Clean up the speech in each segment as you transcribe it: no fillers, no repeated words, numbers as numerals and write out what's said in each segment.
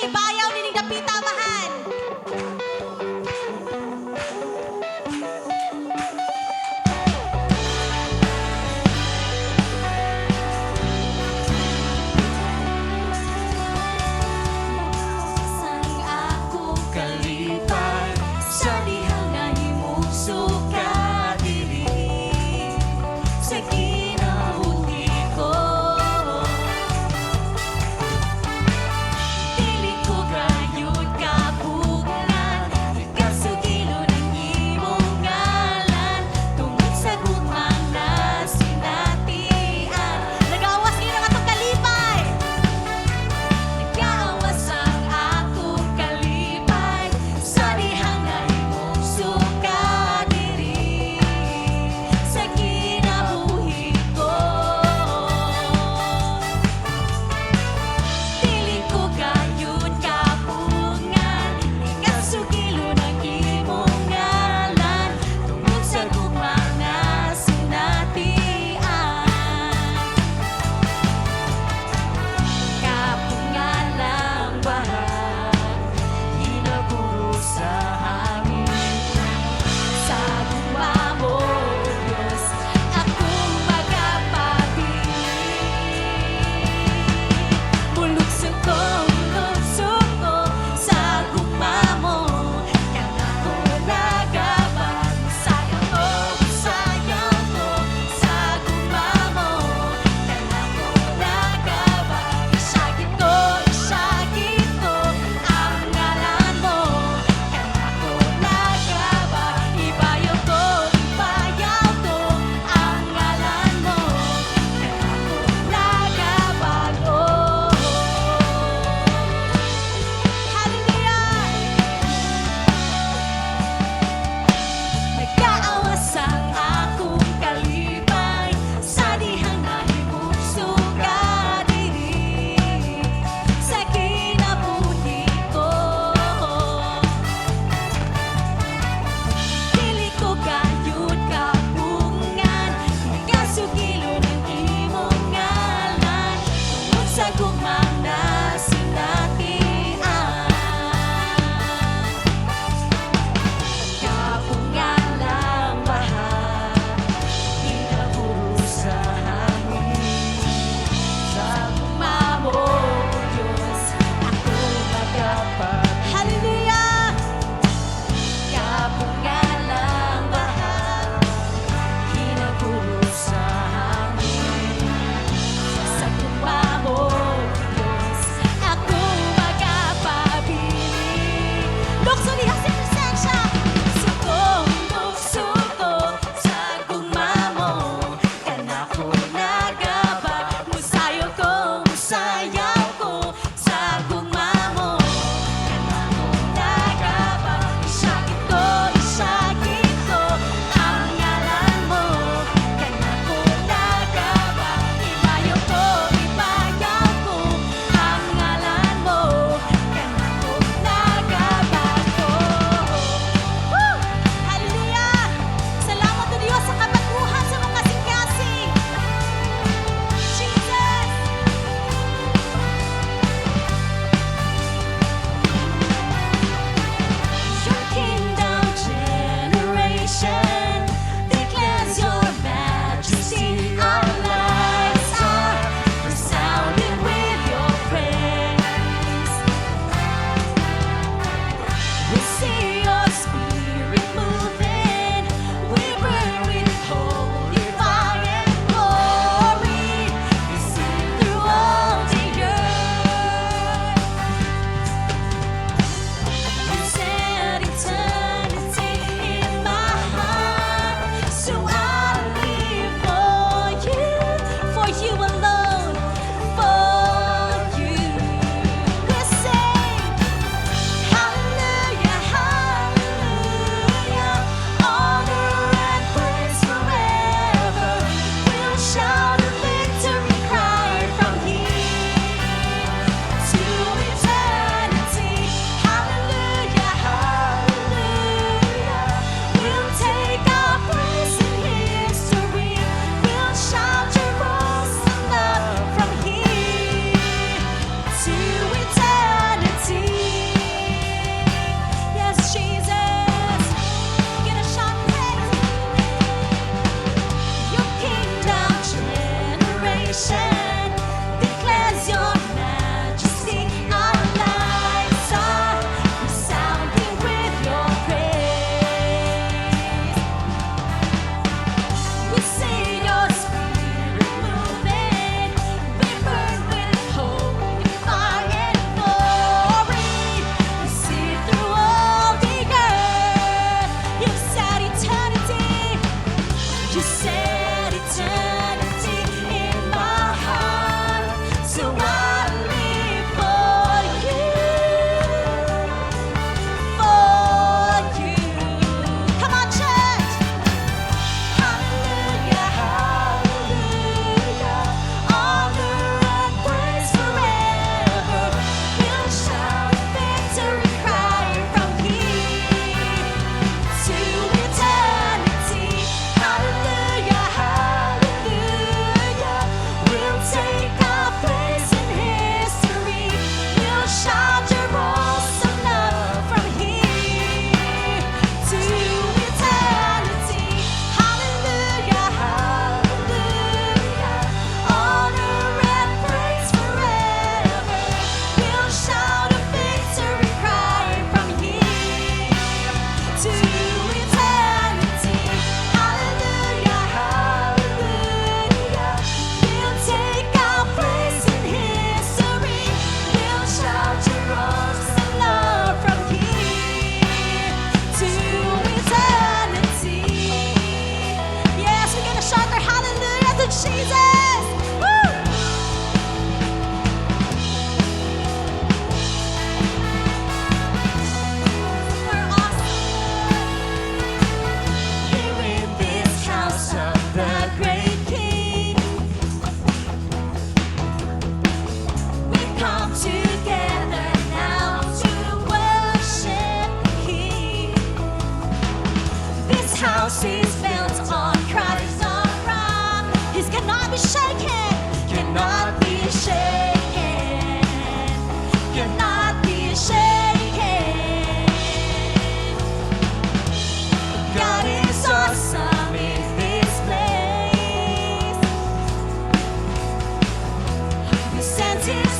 bayaw nining dapita mahan. Sang akong kalipan sa dihang nahimusuka diri sa kinabuhi ko. Dili ko gayud ka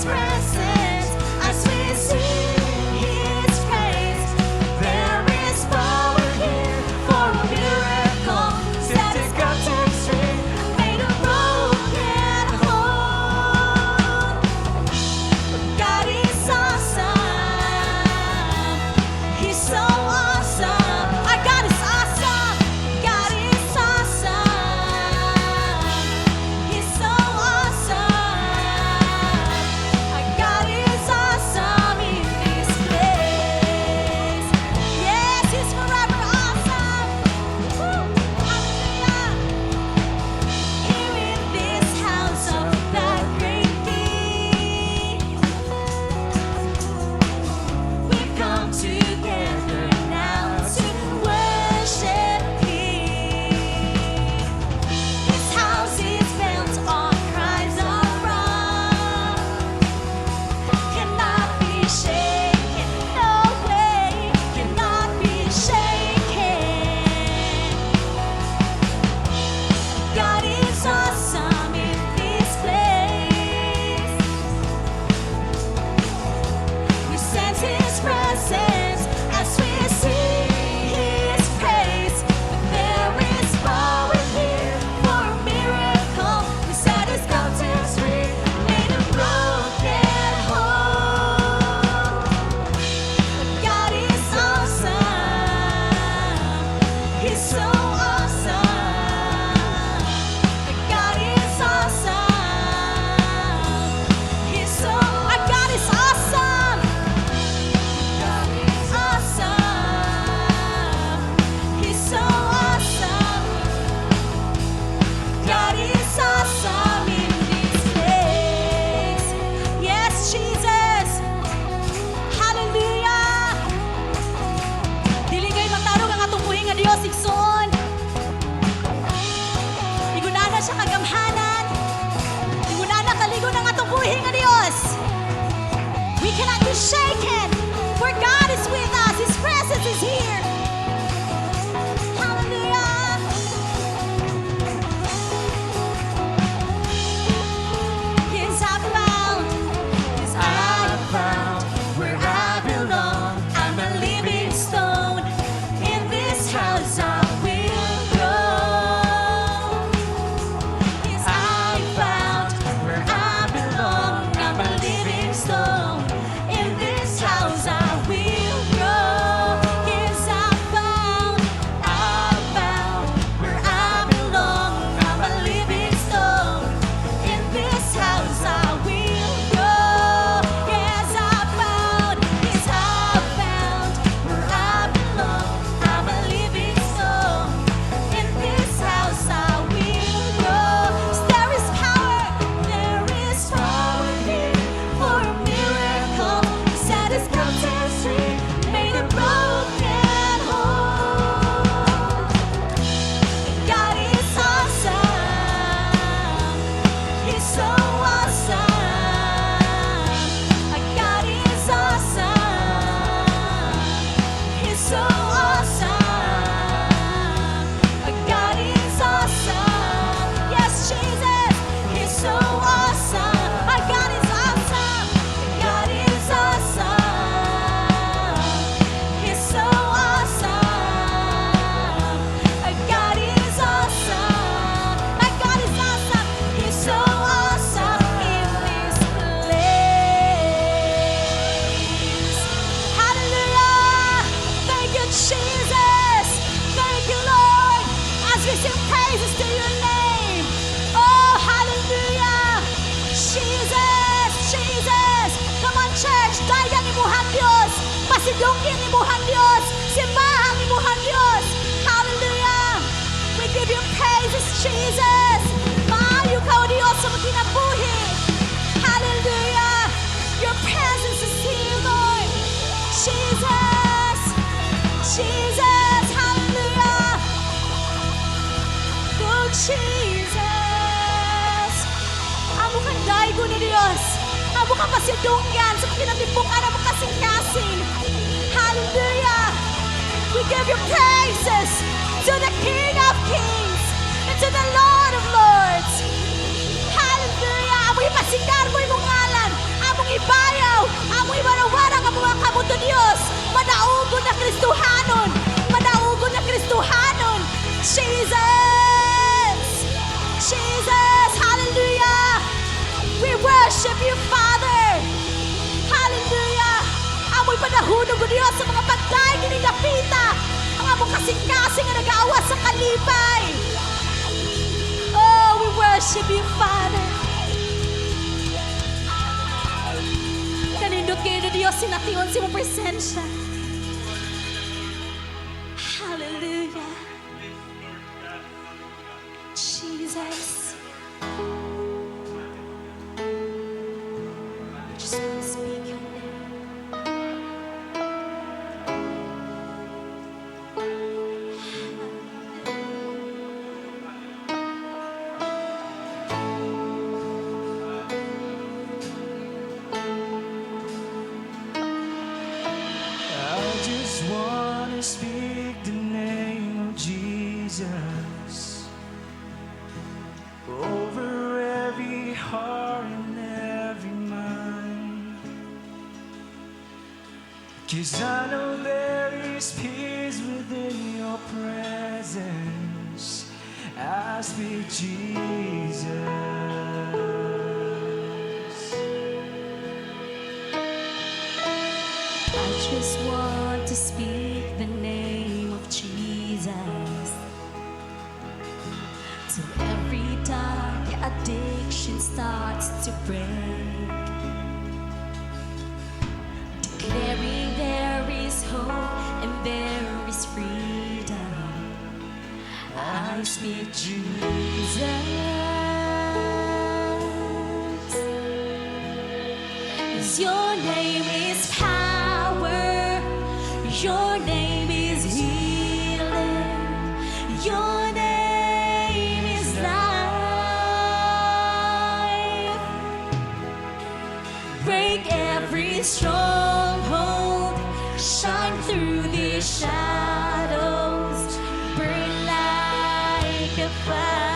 presence, as we sing His praise. There is power here for a miracle. Set His captives free, made a broken whole. God is awesome. He's so awesome. Our God is awesome. God is awesome. He's so awesome. Our God is awesome in this place. Yes, He's forever awesome. Woo. Hallelujah. Here in this house of the great King, we've come together now to worship Him. This house is built on cries of wrong, cannot be shaken, no way, cannot be shaken. God is awesome in this place. We sense His presence as we sing His praise. There is power here for a miracle. We set His captives free, made a broken whole. God is awesome. He's so awesome. God is awesome. He's so. Our God is awesome. God is awesome. He's so awesome. God is awesome in this place. Yes, Jesus. Hallelujah. Dili kay matarong ang atong buhi nga Dios igsoon. Igunana siya kagamhanan. Igunana kaligon ang atong buhi nga Dios. We cannot be shaken, for God is with us. His presence is here. Hallelujah. Yes, I found where I belong. I'm a living stone. In this house I will grow. Yes, I found where I belong. I'm a living stone. In this house I will grow. Yes, I found where I belong. I'm a living stone. In this house I will grow. Yes, I found where I belong. I'm a living stone. In this house I will grow. There is power here for a miracle. Set His captives free, made a broken whole. God is awesome. He's so awesome. Our God is awesome. He's so awesome. Our God is awesome. Yes, Jesus. He's so awesome. Our God is awesome. God is awesome. He's so awesome. Our God is awesome. My God is awesome. He's so awesome in this place. Hallelujah. Thank you, Jesus. Thank you, Lord. As we sing praises to your name. Oh, hallelujah. Jesus, Jesus. Come on, church. Dayan imuhang Dios. Pasidungin imuhang Dios. Simbahang imuhang Dios. Hallelujah. We give you praises, Jesus. Maayo ka, O Dios, sa mga kinabuhi. Hallelujah. Your presence is here, Lord. Jesus. Jesus. Hallelujah. Oh, Jesus. Amo kang daigo ni Dios. Amo kang pasidungyan sa kinatipukan amo kasing-kasing. Hallelujah. We give you praises to the King of Kings and to the Lord of Lords. Hallelujah. Amo ipasigar mo imong ngalan. Amo Diyos sa mga pagdaig ni Dapita. Ang amo kasing-kasing nga nag-aawa sa kalipay. Oh, we worship you, Father. Kanindot kayo na Diyos, sination si mo presensya. Hallelujah. Jesus. Just want to speak your name. I just want to speak the name of Jesus over every heart and every mind. 'Cause I know there is peace within your presence. I speak Jesus. I just want to speak the name of Jesus till every dark addiction starts to break, declaring there is hope and there is freedom. I speak Jesus. 'Cause your name is power, your name is healing, your name is life. Break every stronghold, shine through the shadows, burn like a fire.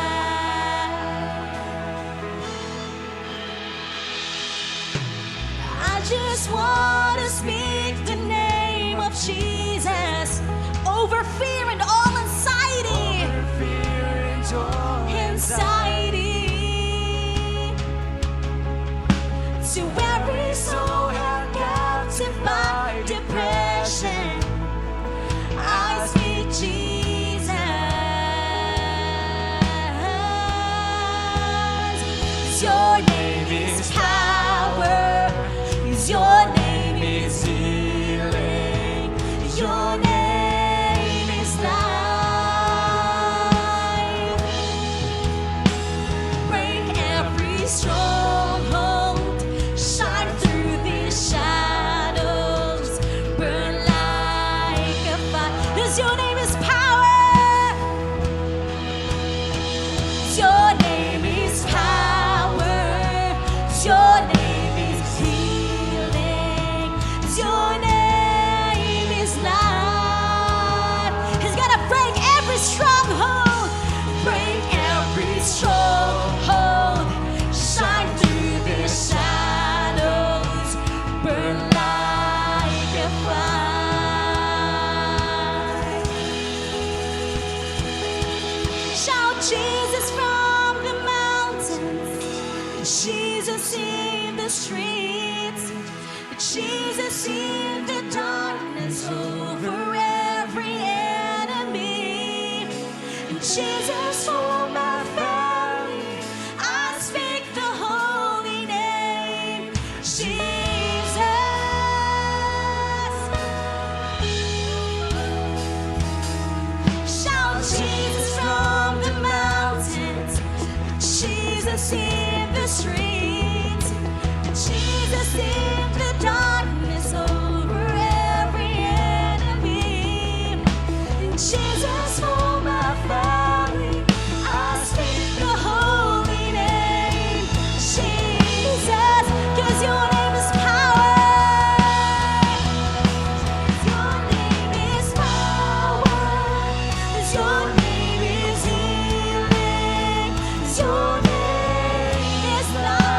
I just want to speak the name of Jesus over fear and all anxiety. Fear and joy Anxiety to every soul held captive by depression. I speak Jesus. Your name is power. Your name is healing. Your name is life. Break every stronghold, shine through the shadows, burn like a fire. 'Cause your name is power. Your name is power. Your name is healing. Your name is life. He's gonna break every stronghold. Break every stronghold. Shine through the shadows. Burn like a fire. Shout Jesus from the mountains. Jesus in the streets. Jesus in the darkness over every enemy. Jesus for my family. I speak the holy name. Jesus. Shout Jesus from the mountains. Jesus in the streets. Jesus in the darkness over every enemy. Jesus for my family. I speak the holy name. Jesus, 'cause your name is power. Your name is power. Your name is healing. Your name is life.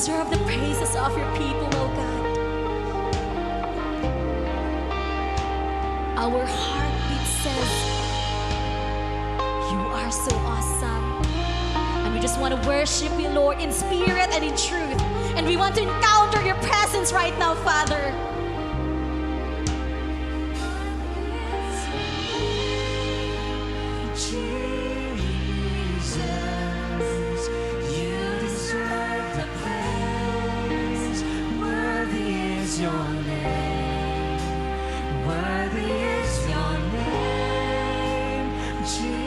deserve the praises of your people, oh God. Our heartbeat says, you are so awesome. And we just want to worship you, Lord, in spirit and in truth. And we want to encounter your presence right now, Father. Jesus, you deserve the praise. Worthy is your name. Worthy is your name. Jesus,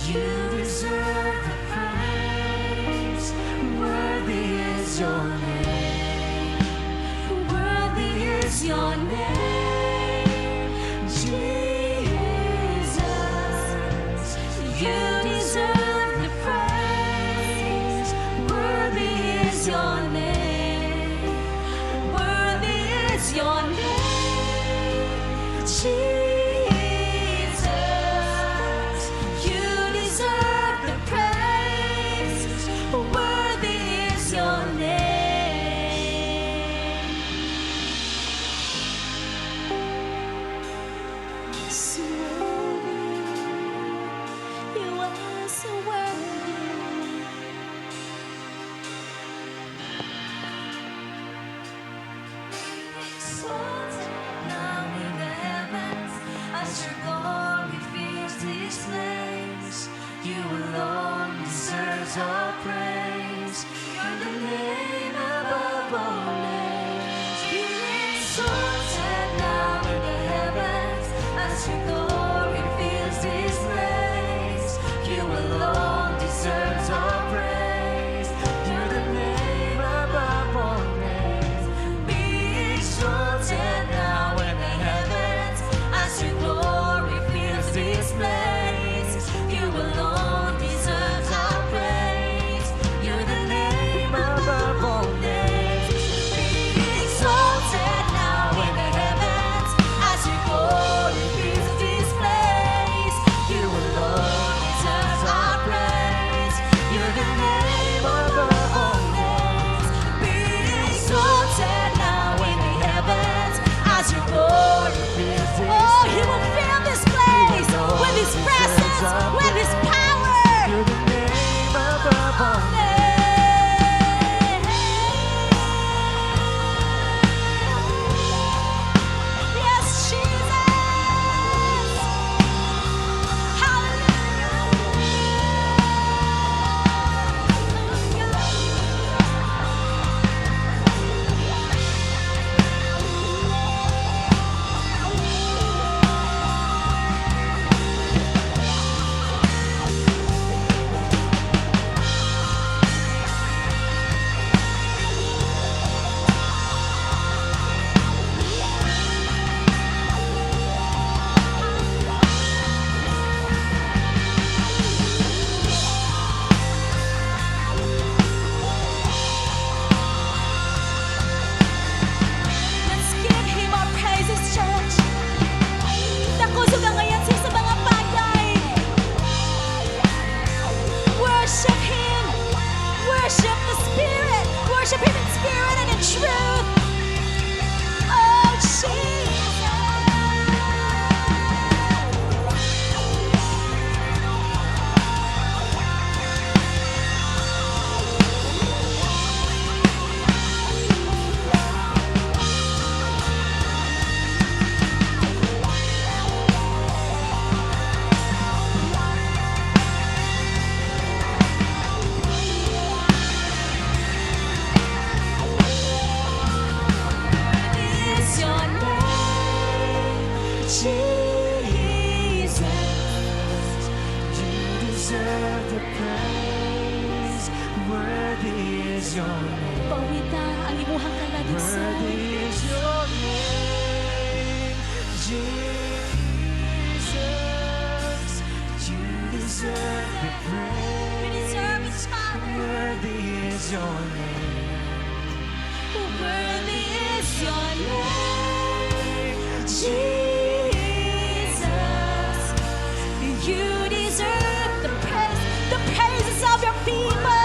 you deserve the praise. Worthy is your name. Worthy is your name. Jesus, you deserve the praise. Worthy is your name. Worthy is your name. Jesus, you deserve the praise. Worthy is your name. So worthy, you are so worthy. Exalted now in the heavens, as your glory fills this place. You alone deserve our praise. You're the name above all names. Be exalted now in the heavens, as your glory fills this place. You alone deserve our praise. You're the name above all names. Be exalted now in the heavens, as your glory fills this place. You alone deserve our praise. You're the name above all names. Be exalted now in the heavens, as your glory fills this place. You alone deserve our praise. You're the name above all names. Be exalted now in the heavens, as your glory fills this place. Oh, he will fill this place with his presence, with his power. You're the name above all names. Yes, Jesus. Let's give him our praises, church. Nakusog ang ngayon siya sa mga bagay. Worship him. Worship the Spirit. Worship him in spirit and in truth. Oh, Jesus. Is your name, Jesus. You deserve the praise. Worthy is your name. Pawita ang imuhang kalagitsan. Worthy is your name, Jesus. You deserve the We praise. deserve it, Father. Worthy is your name. Worthy is your name, Jesus. You deserve the praises of your people.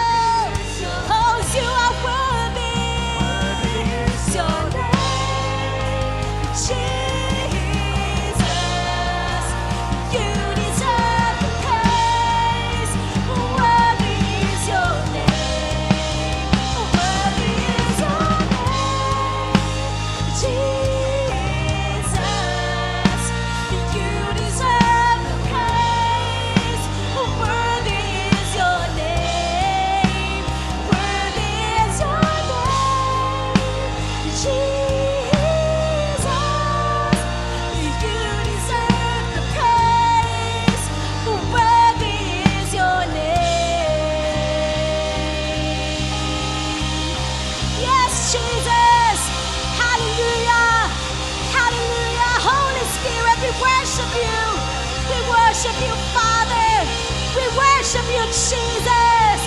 worship you, Father. We worship you, Jesus.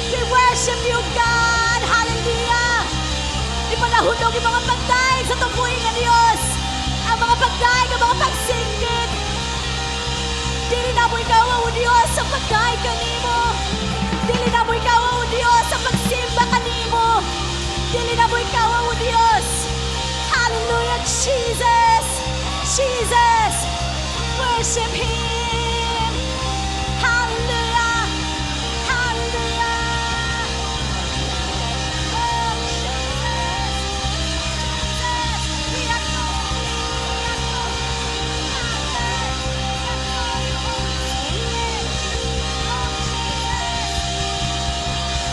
We worship you, God. Hallelujah. Ipanahundog yung mga pagdaig sa tumbuhin ng Diyos. Ang mga pagdaig, ang mga pagsinggit. Dili na mo ikaw, O Diyos, sa pagdaig kanimo. Dili na mo ikaw, O Diyos, sa pagsimba kanimo. Dili na mo ikaw, O Diyos. Hallelujah, Jesus. Jesus. Worship Him. Hallelujah. Hallelujah. Oh, Jesus. Jesus. We adore you. We adore you, Father. We adore you, Holy Spirit. Oh, Jesus. Hallelujah.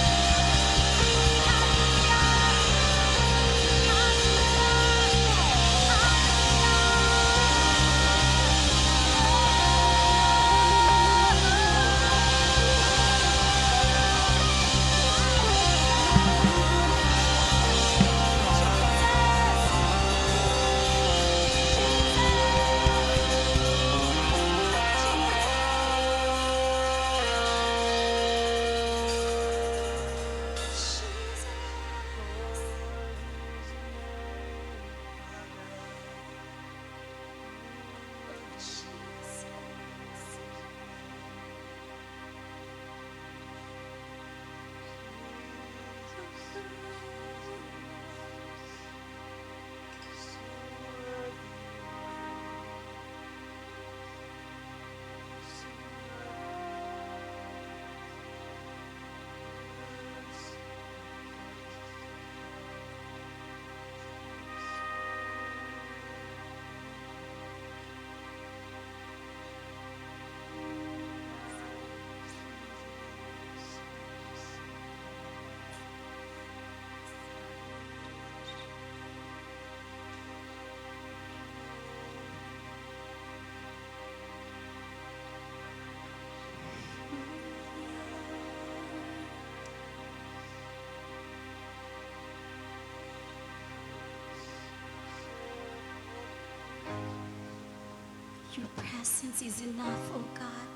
Your presence is enough, oh God.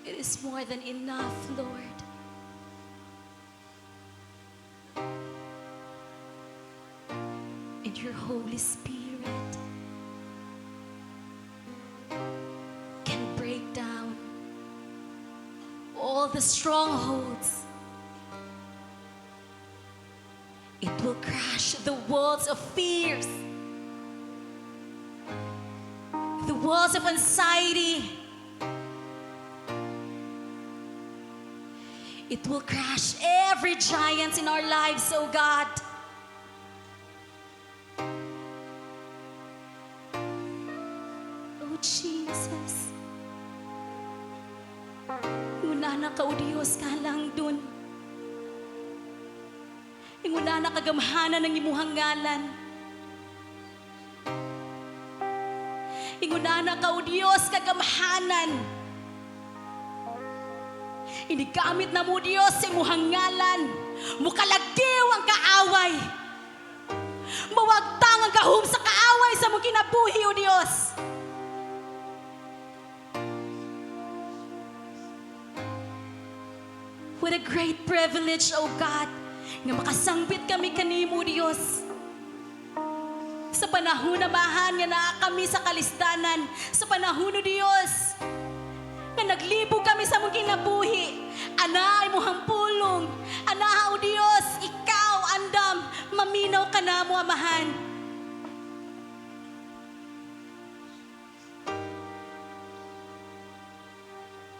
It is more than enough, Lord. And your Holy Spirit can break down all the strongholds. It will crush the walls of fears, the walls of anxiety. It will crush every giant in our lives, oh God. Oh Jesus. Una na ka, O Diyos, ka lang dun. Inguna na kagamhanan ng imuhang ngalan. Inguna na ka, O Diyos, kagamhanan. Inigamit na mo, Diyos, sa imuhang ngalan. Mukalagdiw ang kaaway. Mawagtang ang gahom sa kaaway sa mong kinabuhi, O Diyos. What a great privilege, O God, nga makasangbit kami kanimo, Diyos. Sa panahon na bahan nga naa kami sa kalisdanan, sa panahon, O Diyos, nga naglibog kami sa mong kinabuhi. Ana, imuhang pulong. Ana, O Diyos, ikaw, andam, maminaw ka na mo, Amahan.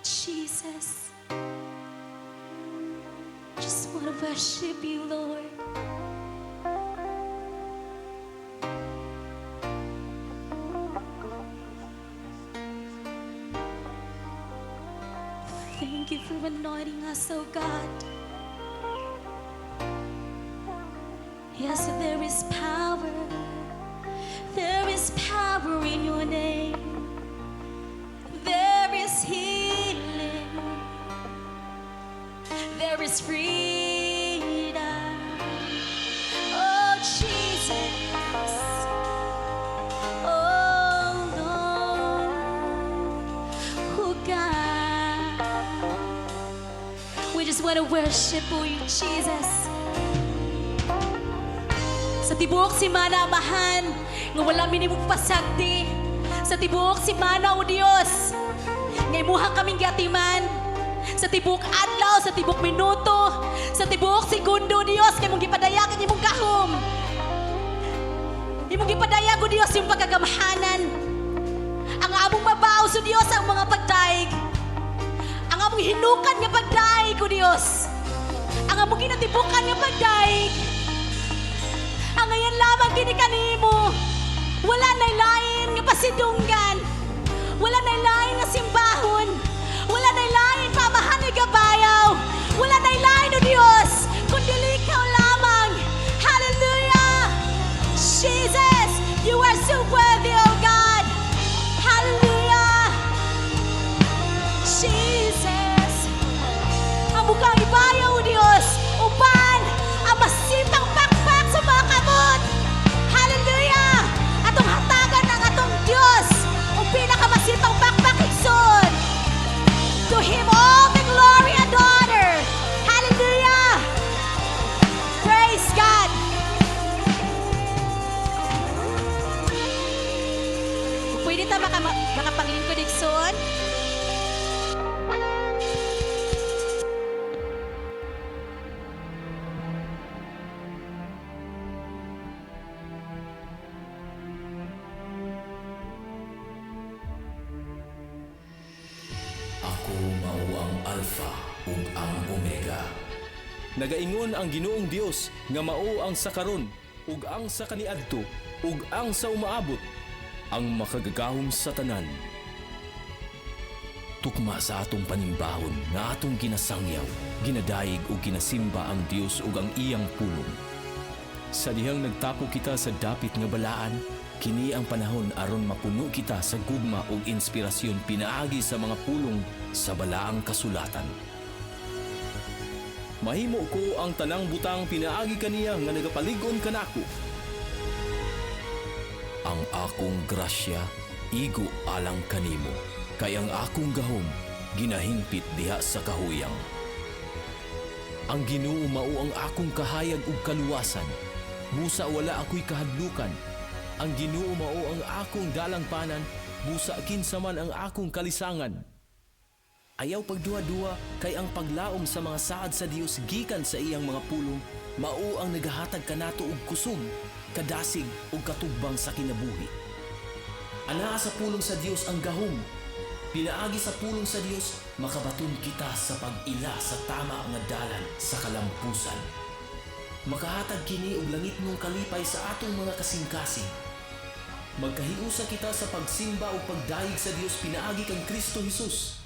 Jesus, just want to worship you, Lord. Thank you for anointing us, oh God. Yes, there is power. There is power in your name. There is healing. There is freedom. Oh, Jesus. Oh, Lord. want to worship you, Jesus. Sa tibuok si Mana amahan, nga wala minimong pasagdi. Sa tibuok si Mana o Dios, nga imuha kaming gatiman. Sa tibuok adlaw, sa tibuok minuto, sa tibuok segundo, Dios, kay mong gipadayag ang imong gahom. Imong gipadayag o Dios yung pagkagamahanan. Ang among mabaw sa Dios ang mga pagdaig. Ang among hinukan nga pagdaig o Dios. Ang among ginatibukan nga pagdaig. Ang ngayon lamang kini kanimo. Wala nay lain nga pasidunggan. Wala nay lain nga simbahon. Wala nay lain pamahan nga gabayaw. Wala nay lain o Dios, kundi ikaw lamang. Hallelujah! Jesus, you are so worthy, oh God. Hallelujah! Jesus, ang bukang ibayaw o Dios, upan ang masipang pakpak sa mga kamot. Hallelujah! Atong hatagan ng atong Dios, o pinakamasipang pakpak igsoon. To Him all the glory and honor. Hallelujah! Praise God! Pwede ta makapaglingkod igsoon? Ako mao ang Alpha ug ang Omega. Nagaingon ang Ginoong Dios nga mao ang sa karon ug ang sa kaniadto ug ang sa umaabot, ang makagagahom sa tanan. Tukma sa atong panimbahon nga atong ginasangyaw, ginadaig ug ginasimba ang Dios ug ang iyang pulong. Sa dihang nagtapo kita sa dapit nga balaan, Kini ang panahon aron mapuno kita sa gugma ug inspirasyon pinaagi sa mga pulong sa balaang kasulatan. mahimo ko ang tanang butang pinaagi kaniya nga nagapalig-on kanako. Ang akong grasya igo alang kanimo, kay ang akong gahom ginahingpit diha sa kahuyang. Ang Ginoo mao ang akong kahayag ug kaluwasan, busa wala ako'y kahadlukan. Ang Ginoo mao ang akong dalangpanan, busa kinsa man ang akong kalisangan. Ayaw pagduwa-duwa kay ang paglaom sa mga saad sa Dios gikan sa iyang mga pulong mao ang nagahatag kanato og kusog, kadasig ug katugbang sa kinabuhi. Anaa sa pulong sa Dios ang gahom. Pinaagi sa pulong sa Dios makabaton kita sa pag-ila sa tama nga dalan sa kalampusan. Makahatag kini og langit mong kalipay sa atong mga kasing-kasing. Magkahiusa kita sa pagsimba o pagdaig sa Dios pinaagi kang Kristo Jesus.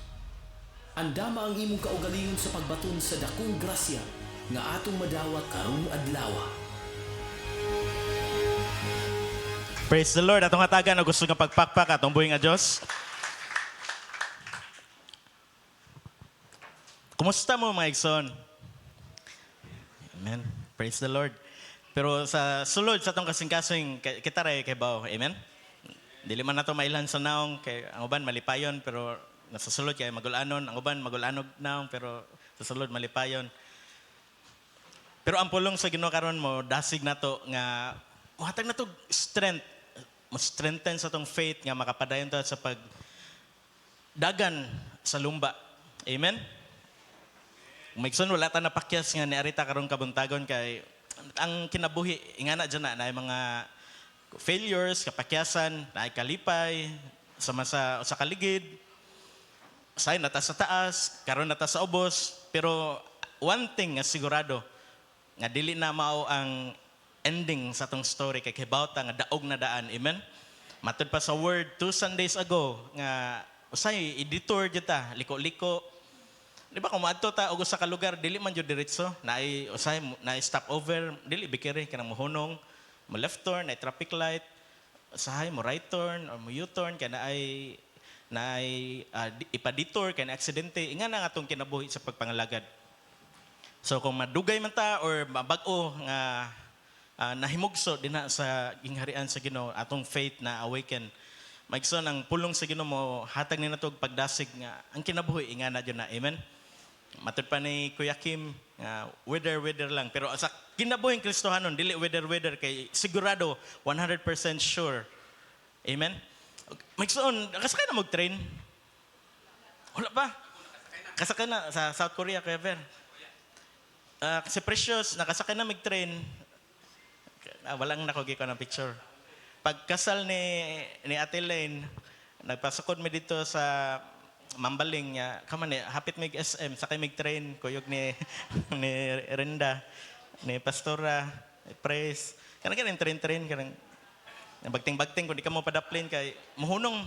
Andama ang imong kaugalingon sa pagbaton sa dakong grasya nga atong madawat karong adlaw. Praise the Lord. Atong hatagan o gusto nga pagpakpak atong buhi nga Diyos. Kumusta mo mga igsoon? Amen. Praise the Lord. Pero sa sulod sa atong kasing-kasing kita ray kay bao. Amen. Dili man nato mailan sa naong kay ang uban malipayon pero nasa sulod kay magulanon, ang uban magulanog naong pero sa sulod malipayon. Pero ang pulong sa Ginoo karon mo dasig nato nga mohatag nato strength, mo strengthen sa tong faith nga makapadayon ta sa pag dagan sa lumba. Amen. Maigsoon wala ta napakyas nga niarita karong kabuntagon kay ang kinabuhi ingana dyan na mga failures, kapakyasan, na kalipay, sama sa kaligid, say nata sa taas, karon nata sa ubos, pero one thing nga sigurado, nga dili na mao ang ending sa tong story kay kibawta nga daog na daan, amen? Matud pa sa word 2 Sundays ago, nga usay i-detour dyan ta, liko-liko. Di ba kung maadto ta og sa kalugar dili man jud diretso naay usay naay stop over dili bikiri kanang mohunong mo left turn naay traffic light usahay mo right turn or mo U-turn kay naay ipa-detour kay na aksidente inga na atong kinabuhi sa pagpangalagad. So kung madugay man ta or mabag-o nga nahimugso dinha sa gingharian sa Ginoo atong faith na awaken. Maigsoon ang pulong sa Ginoo mo hatag ni nato og pagdasig nga ang kinabuhi inga na jud na, amen. Matod pa ni Kuya Kim, weather lang. Pero sa kinabuhing Kristohanon, dili weather kay sigurado 100% sure. Amen. Magsuon, kasakay na mag-train? Wala pa. Kasakay na sa South Korea, Kuya Ver. Si Precious, nakasakay na mag-train. Walang nakugi ko ng picture. Pagkasal ni Ate Lane, nagpasakod mi dito sa Mambaling niya. Kama ni, hapit mig SM, sakay mig train, kuyog ni ni Renda, ni Pastora, ni Praise. Kanang train, kanang bagting-bagting, kung di ka mo padaplin kay muhunong.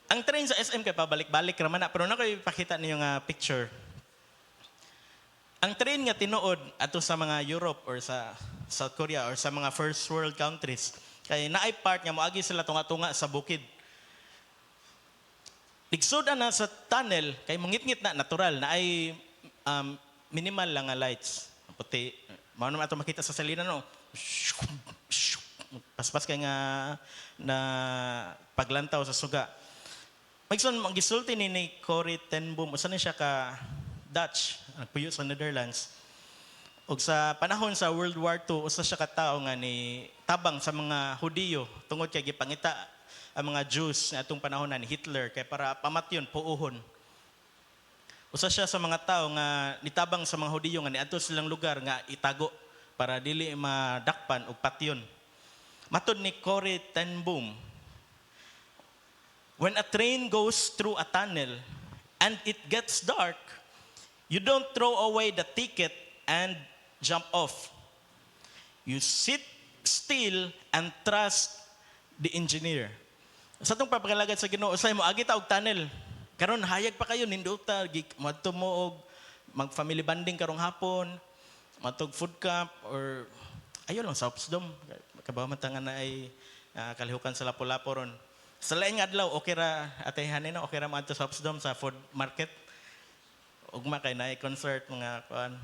Ang train sa SM kay pabalik-balik raman na, pero na kayo ipakita niyo nga picture. Ang train nga tinuod ato sa mga Europe or sa South Korea or sa mga first world countries. Kay naay part nga moagi sila tunga-tunga sa bukid. Ligsudan na sa tunnel kay mungit-ngit na natural na ay minimal lang nga lights. Puti. Mao naman ato makita sa salina no. Paspas kay nga na paglantaw sa suga. Magson ang gisulti ni Corrie ten Boom, usa ni siya ka Dutch, nagpuyo sa Netherlands. Ug sa panahon sa World War II, usa siya ka tawo nga ni tabang sa mga Hudiyo tungod kay gipangita ang mga Jews na atong panahon ni Hitler kay para pamatyon, puuhon. Usa siya sa mga tao nga nitabang sa mga Hudiyo nga niadto silang lugar nga itago para dili madakpan og patyon. Matod ni Corrie ten Boom, when a train goes through a tunnel and it gets dark, you don't throw away the ticket and jump off. You sit still and trust the engineer. Sa itong papakalagad sa Ginoo, usay mo, agi ta og tunnel. Karon hayag pa kayo, ninduta, madto mo og mag-family bonding karong hapon, matog food camp, or ayo lang sa Opsdom. Kabamantangan na ay kalihukan sa Lapu-Lapu ron. Sa laing adlaw, okay ra, atay hanin na, okay ra maadto sa Opsdom, sa food market. Ugma kay na concert, mga kuan.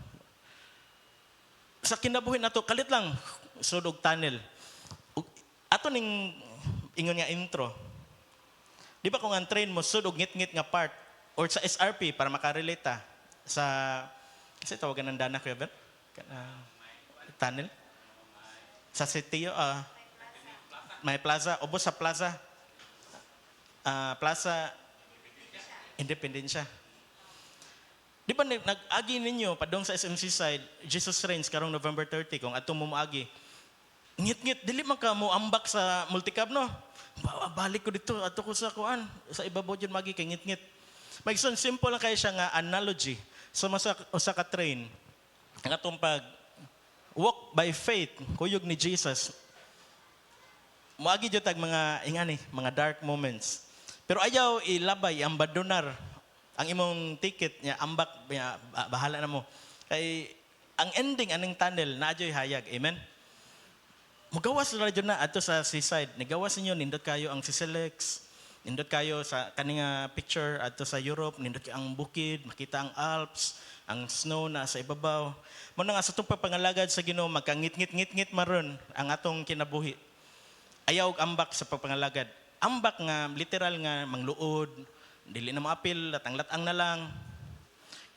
Sa kinabuhin nato, kalit lang, sudog tunnel. Ato ning ingon nga intro. Di ba kung ang train mo, sudog ngit-ngit nga part, or sa SRP, para makarelate ta, sa, kasi tawagan ng Dana, Kuya Ben? Tunnel? Sa Sitio, may plaza, ubos sa plaza. Plaza Independencia. Di ba nag-agi ninyo padong sa SMC side, Jesus Reigns karong November 30 kung atong muagi. Ngit-ngit dili man ka mo ambak sa multicab no. Balik ko dito ato ko sa kuan sa ibabaw jud magi kay ngit-ngit. Magson simple lang kay siya nga analogy sa usa ka train. Ang atong pag walk by faith kuyog ni Jesus. Moagi jud tag mga ingani, mga dark moments. Pero ayaw ilabay ang badonar ang imong ticket niya ambak niya, bahala na mo. Kay ang ending aning tunnel na adyoy hayag. Amen. Mugawas ra jud na adto sa seaside. Nigawas ninyo nindot kayo ang Siselex. Nindot kayo sa kaninga picture adto sa Europe, nindot kayo ang bukid, makita ang Alps, ang snow na sa ibabaw. Mo na nga sa itong pagpangalagad sa Ginoo magkangit-ngit-ngit maron ang atong kinabuhi. Ayaw og ambak sa pagpangalagad. Ambak nga literal nga mangluod, dili na maapil, latang-latang na lang.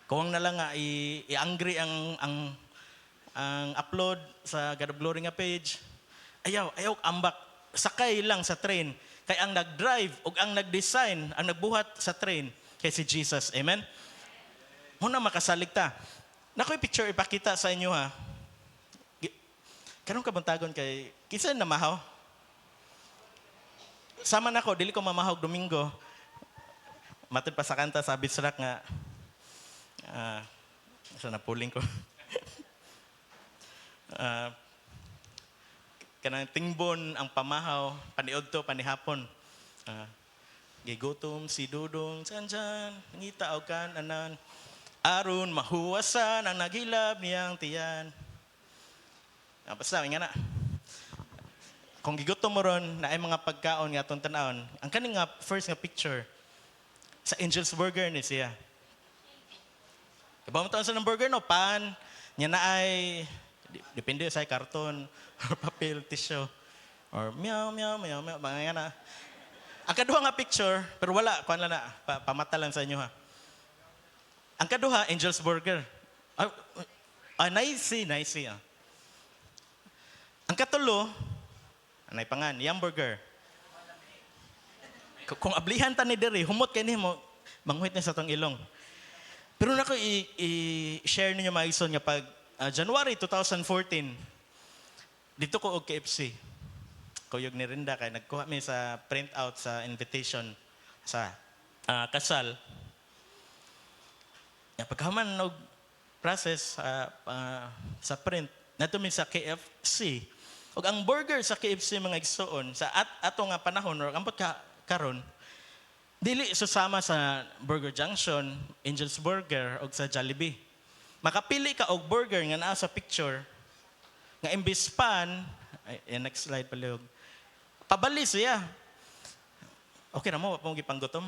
Kuwang na lang nga i-angry ang upload sa God of Glory nga page. Ayaw ambak. Sakay lang sa train. Kay ang nag-drive ug ang nag-design, ang nagbuhat sa train kay si Jesus. Amen? Muna makasalig ta. Nakoy picture ipakita sa inyo ha. Karong kabuntagon kay kinsa na mahaw? Sama na ko, dili ko mamahog Domingo. Matod pa sa kanta sa Bisrak nga, sa napuling ko. Kanang tingbon ang pamahaw, paniod to, panihapon. Gigutom si Dudong, sanjan, ngita o kan, anan. Aron mahuwasan ang nagilab niyang tiyan. Basta, nga na. Kung gigutom mo ron, na ay mga pagkaon nga atong tanawon, ang kaning nga first nga picture, sa Angel's Burger ni siya. Iba mo taon sa ng burger, no? Pan, niya na ay, depende sa karton, or papel, tissue, or meow, mga nga na. Ang kaduha nga picture, pero wala, kuan lang na, pamata lang sa inyo ha. Ang kaduha, Angel's Burger. Nice. Ah. Ang katulo, anay pangan, Yum Burger. Kung ablihan ta ni diri, humot kay nimo, manghuit na sa tong ilong. Pero nako i-share ninyo mga igsoon nga pag January 2014, dito ko og KFC. Kuyog ni Rinda kay nagkuha mi sa printout sa invitation sa kasal. Pagkahuman og process sa print, nato mi sa KFC. Og ang burger sa KFC mga igsoon sa ato nga panahon or ambot karon dili susama sa Burger Junction, Angel's Burger o sa Jollibee. Makapili ka og burger nga naa sa picture nga imbis pan, next slide palihog. Pabali siya. Okay na mo, pong gipanggutom.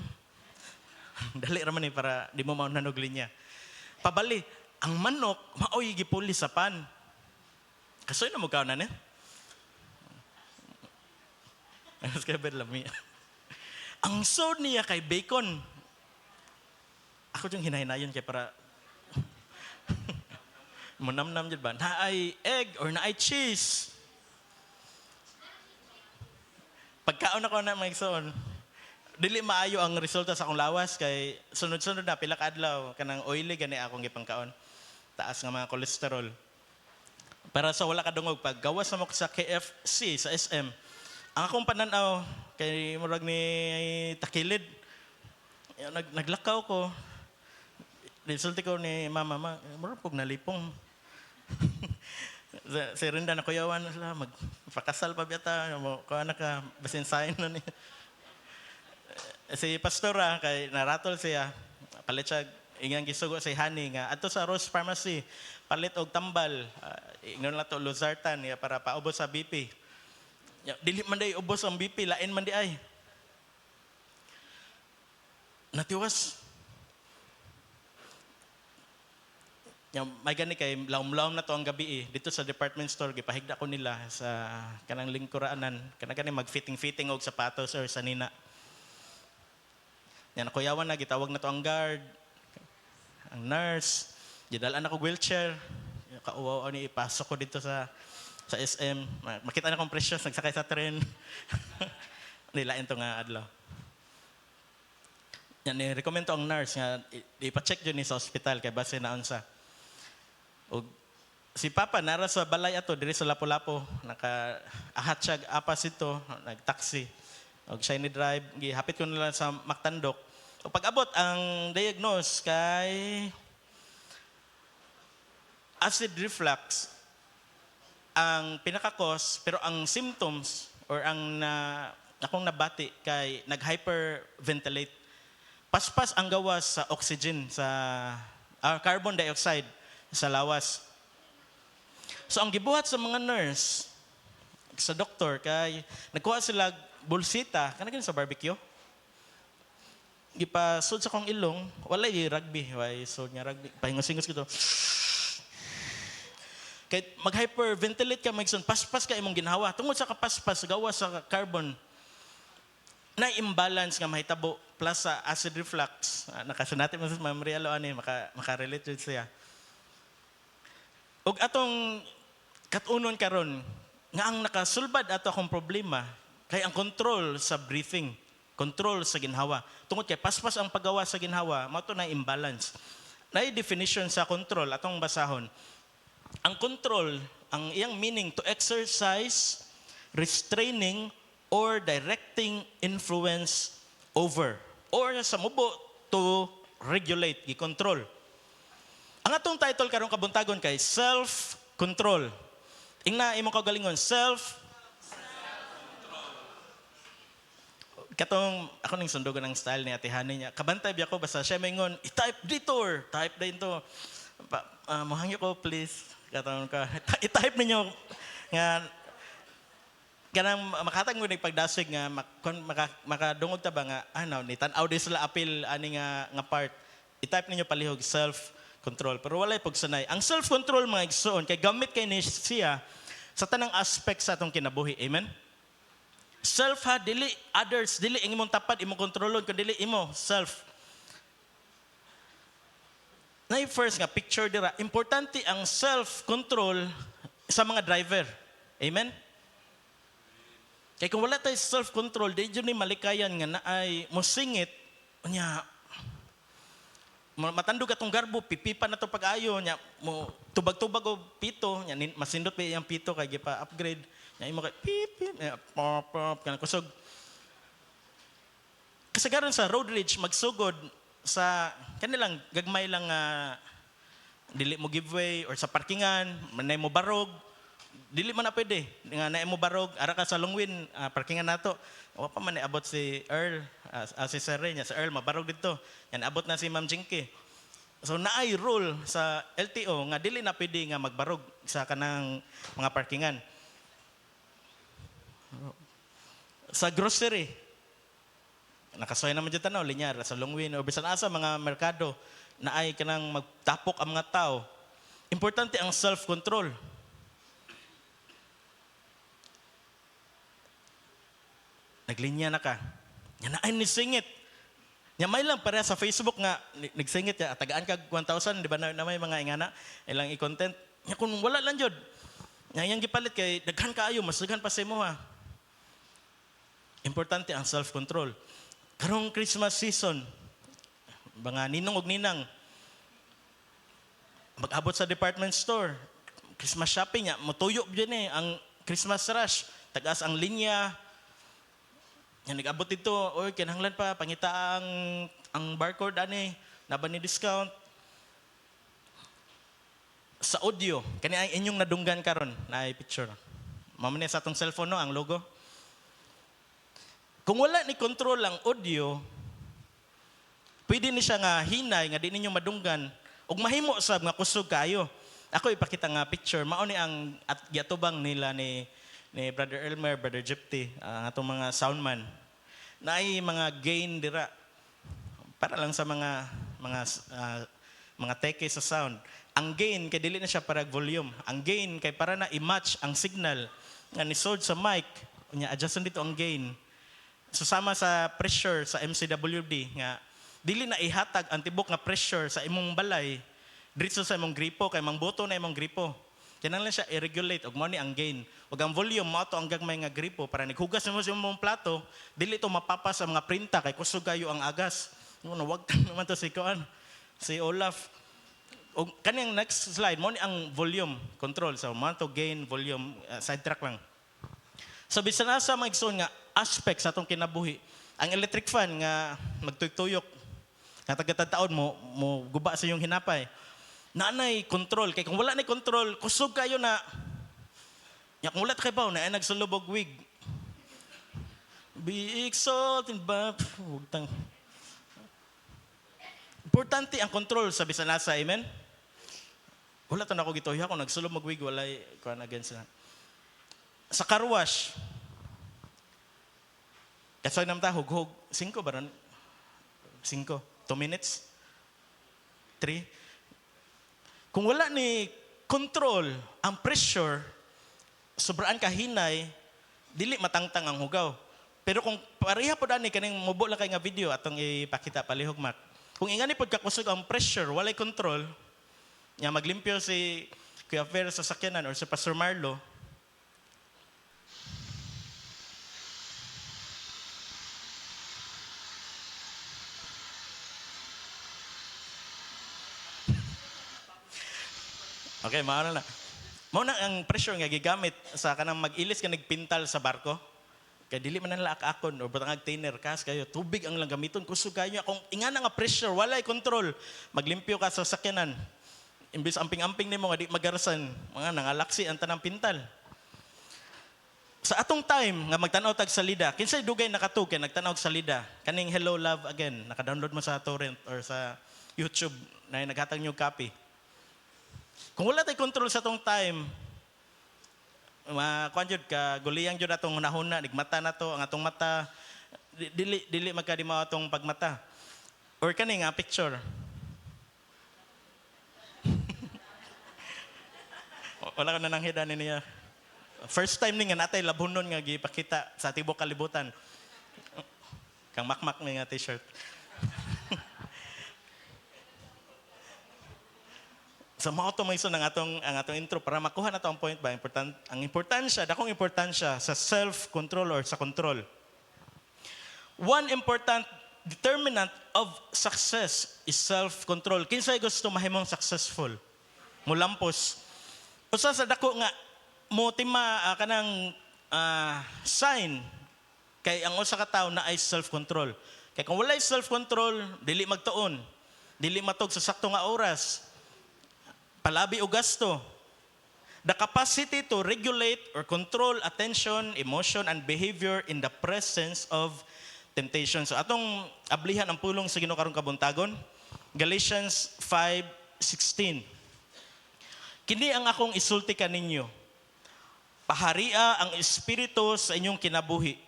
Dali ra man ni para di mo maunanog linya. Pabali, ang manok maoy gipuli sa pan. Kasoy na mo kaon na ni. Ayos kay bedlami. Ang sod niya kay bacon. Ako yung hinahinayon kay para munamnam dyan ba? Naay egg or naay cheese. Pagkaon ako na mga igsoon, dili maayo ang resulta sa akong lawas kay sunod-sunod na pila ka adlaw kanang oily gani akong gipangkaon. Taas nga mga kolesterol. Para sa wala ka dungog pag gawas na mo sa KFC sa SM. Ang akong pananaw kay murag ni takilid. Naglakaw ko. Resulti ko ni mama, murag pug nalipong. Si Rinda na kuyawan sila, magpakasal pa biyata, kuha na ka, basin sayin na niya. Si pastora, kay naratol siya, palit siya, ingang gisugo si Hani nga, ato sa Rose Pharmacy, palit og tambal, ingnon lang to Luzartan, para paubos sa BP. Dili man day ubos ang BP, lain man di ay. Natiwas. May gani kay laom-laom na to ang gabi dito sa department store gipahigda ko nila sa kanang lingkuraanan kana gani mag-fitting og sapatos or sanina. Yan kuyawan na gitawag na to ang guard, ang nurse, gidalan ako wheelchair. Kauwaw ni ipasok ko dito sa SM. Makita na kong presyo nagsakay sa tren. Nilain to nga adlaw. Yan ni-recommend to ang nurse nga ipa-check jud ni sa ospital kay base na unsa. O si Papa nara sa balay ato diri sa Lapu-Lapu naka-ahat siya apas ito nagtaxi og shiny drive gihapit ko nila sa Mactandok. O pag-abot ang diagnose kay acid reflux ang pinaka-cause pero ang symptoms or ang akong nabati kay nag-hyperventilate. Paspas ang gawas sa oxygen sa carbon dioxide sa lawas. So ang gibuhat sa mga nurse, sa doktor, kay nagkuha sila bulsita, kanagin sa barbecue. Gipasod sa kong ilong, wala yung rugby. Why sod nga rugby? Pahingos-hingos ko to. Kay mag-hyperventilate ka, magson, paspas ka imong ginhawa. Tungod sa kapaspas, gawa sa carbon, na imbalance nga mahitabo plus sa acid reflux. Nakasunati mo sa Ma'am Rialo, makarelate siya. Og atong katunon karon nga ang nakasulbad ato akong problema kay ang control sa breathing, control sa ginhawa. Tungod kay paspas ang paggawa sa ginhawa, mao to na imbalance. Nay definition sa control atong basahon. Ang control, ang iyang meaning to exercise, restraining or directing influence over or sa mubo to regulate, gi-control. Ang atong title karong kabuntagon kay self-control. Ingna imong kagalingon, self-control. Katong ako ning sundugan ng style ni Ate Hani niya. Kabantay biya ko basta siya maingon, i-type dito or type din to. Mohangyo ko please. Katong ka i-type ninyo nga kanang makatang mo pagdasig nga makadungog ta ba nga ni tan-aw di sila apil ani nga part. I-type ninyo palihog self-control. Pero walay pagsanay. Ang self-control mga igsoon, kay gamit kay ni siya sa tanang aspect sa atong kinabuhi. Amen? Self ha, dili others, dili ang imong tapad, imong kontrolon, kun dili imo, self. Na first nga picture dira, importante ang self-control sa mga driver. Amen? Kaya kung wala tayo self-control, di yun ni malikayan nga na ay musingit, nya, matandog atong garbo, pipipa na to pag-ayo, nya, mo, tubag-tubag o pito, nya, masindot pa yung pito, kaya gipa-upgrade, nya, imo kay, pip, pip, nya, pop, pop, kanang kusog. Kasagaran sa road rage, magsugod sa, kanilang, gagmay lang, dili mo giveaway, or sa parkingan, manay mo barog, dili man na pwede. Nga na mo barog, ara ka sa Longwin, parkingan nato. O pa man abot si Earl, si Sir Ray niya, si Earl mabarog dito. Yan abot na si Ma'am Jinky. So naay rule sa LTO nga dili na pwede nga magbarog sa kanang mga parkingan. Sa grocery, nakasoy naman dyan tanaw, linyar, sa Longwin, o bisan asa mga merkado, naay kanang magtapok ang mga tao. Importante ang self-control. Naglinya na ka. Yan na ay nisingit. Nya may lang para sa Facebook nga nagsingit ya tagaan kag 1,000 di ba na may mga ingana ilang i-content. Nya kung wala lang jud. Nya yang gipalit kay daghan kaayo mas daghan pa sa imo ha. Importante ang self-control. Karong Christmas season, mga ninong og ninang mag-abot sa department store, Christmas shopping nya motuyo gyud ni ang Christmas rush. Tagas ang linya. Yan, nag-abot dito, oy, kinahanglan pa, pangita ang barcode, ani, naba ni discount. Sa audio, kani ang inyong nadunggan karon na picture. Mamani sa atong cellphone, no, ang logo. Kung wala ni control ang audio, pwede ni siya nga hinay, nga di ninyo madunggan, ug mahimo sab nga kusog kayo. Ako ipakita nga picture, mao ni ang at giatubang nila ni Brother Elmer, Brother Gypty, ang atong mga soundman. Na ay mga gain dira para lang sa mga teke sa sound. Ang gain kay dili na siya para volume. Ang gain kay para na i-match ang signal nga nisod sa mic. Nya adjustan dito ang gain. Susama sa pressure sa MCWD nga dili na ihatag ang tibok nga pressure sa imong balay dito sa imong gripo kay mangboto na imong gripo. Kaya lang siya i-regulate ug mao ni ang gain. Ug ang volume mao to ang gagmay nga gripo para nighugas mo sa imong plato, dili to mapapas sa mga printa kay kusog kayo ang agas. Ngono wag naman to si Kuan, si Olaf. Ug kanang next slide mo ni ang volume control so mao to gain volume sidetrack lang. So bisan na sa mga igsoon nga aspects sa atong kinabuhi, ang electric fan nga magtuyok-tuyok nga tagatataon mo guba sa iyong hinapay. Naanay control kay kung wala nay control kusog kayo na nya kung wala ta kay baw na ay nagsulubog wig be exalted ba utang importante ang control sa bisan nasa amen wala ta na ako gituya kung nagsulubog wig walay kuan against sa car wash kasoy nam ta hughog 5 ba ron 5 2 minutes 3. Kung wala ni control ang pressure, sobraan kahinay, dili matangtang ang hugaw. Pero kung pareha po dani kaning mubo lang kay nga video atong ipakita palihog mak. Kung ingani pod kakusog ang pressure, walay control, nya maglimpyo si Kuya Fer sa sakyanan or si Pastor Marlo, okay, maano na. Mao na ang pressure nga gigamit sa kanang mag-ilis ka nagpintal sa barko. Kay dili man nila akon or batang thinner kas kayo tubig ang lang gamiton kusog kayo kung ingana nga pressure walay control maglimpyo ka sa sakyanan. Imbis amping-amping nimo nga di magarasan mga nangalaksi ang tanang pintal. Sa atong time nga magtan-aw tag salida, kinsay dugay nakatug kay nagtan-aw og salida. Kaning Hello Love Again, naka-download mo sa torrent or sa YouTube na naghatag niyo copy. Kung wala tay control sa tong time, kuan jud ka guliyang jud atong hunahuna, nigmata na to ang atong mata dili magkadimaw atong pagmata. Or kani nga picture. Wala ka na nang hidan niya. First time ni nga natay labunon nga gipakita sa tibok kalibutan. Kang makmak ni nga t-shirt. So mao to may ang atong intro para makuha na to ang point ba ang importansya, dakong importansya sa self-control or sa control. One important determinant of success is self-control. Kinsay gusto mahimong successful? Mulampos. Usa sa dako nga mo tima kanang sign kay ang usa ka tawo na ay self-control. Kay kung walay self-control, dili magtuon. Dili matog sa sakto nga oras. Palabi o gasto. The capacity to regulate or control attention, emotion, and behavior in the presence of temptation. So atong ablihan ang pulong sa Ginoo karong kabuntagon. Galatians 5:16. Kini ang akong isulti kaninyo. Paharia ang espiritu sa inyong kinabuhi.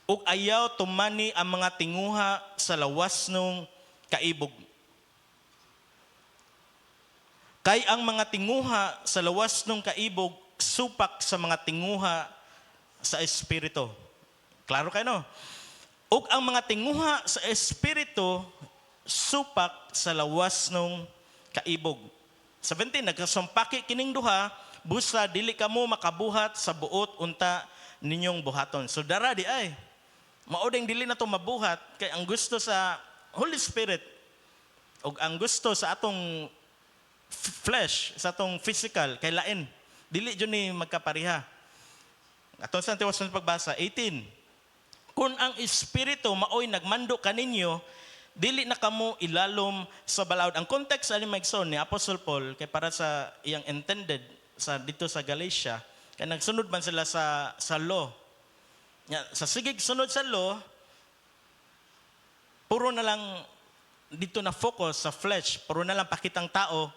Ug ayaw tumani ang mga tinguha sa lawas nung kaibog. Kay ang mga tinguha sa lawas ng kaibog, supak sa mga tinguha sa espiritu. Klaro kayo, no? Ug ang mga tinguha sa espiritu, supak sa lawas ng kaibog. 17, nagkasumpaki kining duha, busa dili kamo makabuhat sa buot unta ninyong buhaton. So dara di ay, mauding dili na to mabuhat, kay ang gusto sa Holy Spirit, ug ang gusto sa atong flesh, sa atong physical, kay lain. Dili dyan ni magkapariha. Atong sa tiwas ng pagbasa, 18. Kung ang Espiritu maoy nagmando kaninyo, dili na kamo ilalom sa balaod. Ang context ani Magson ni Apostle Paul, kay para sa iyang intended sa dito sa Galatia, kay nagsunod man sila sa law. Sa sigig sunod sa law, puro na lang dito na focus sa flesh, puro na lang pakitang tao,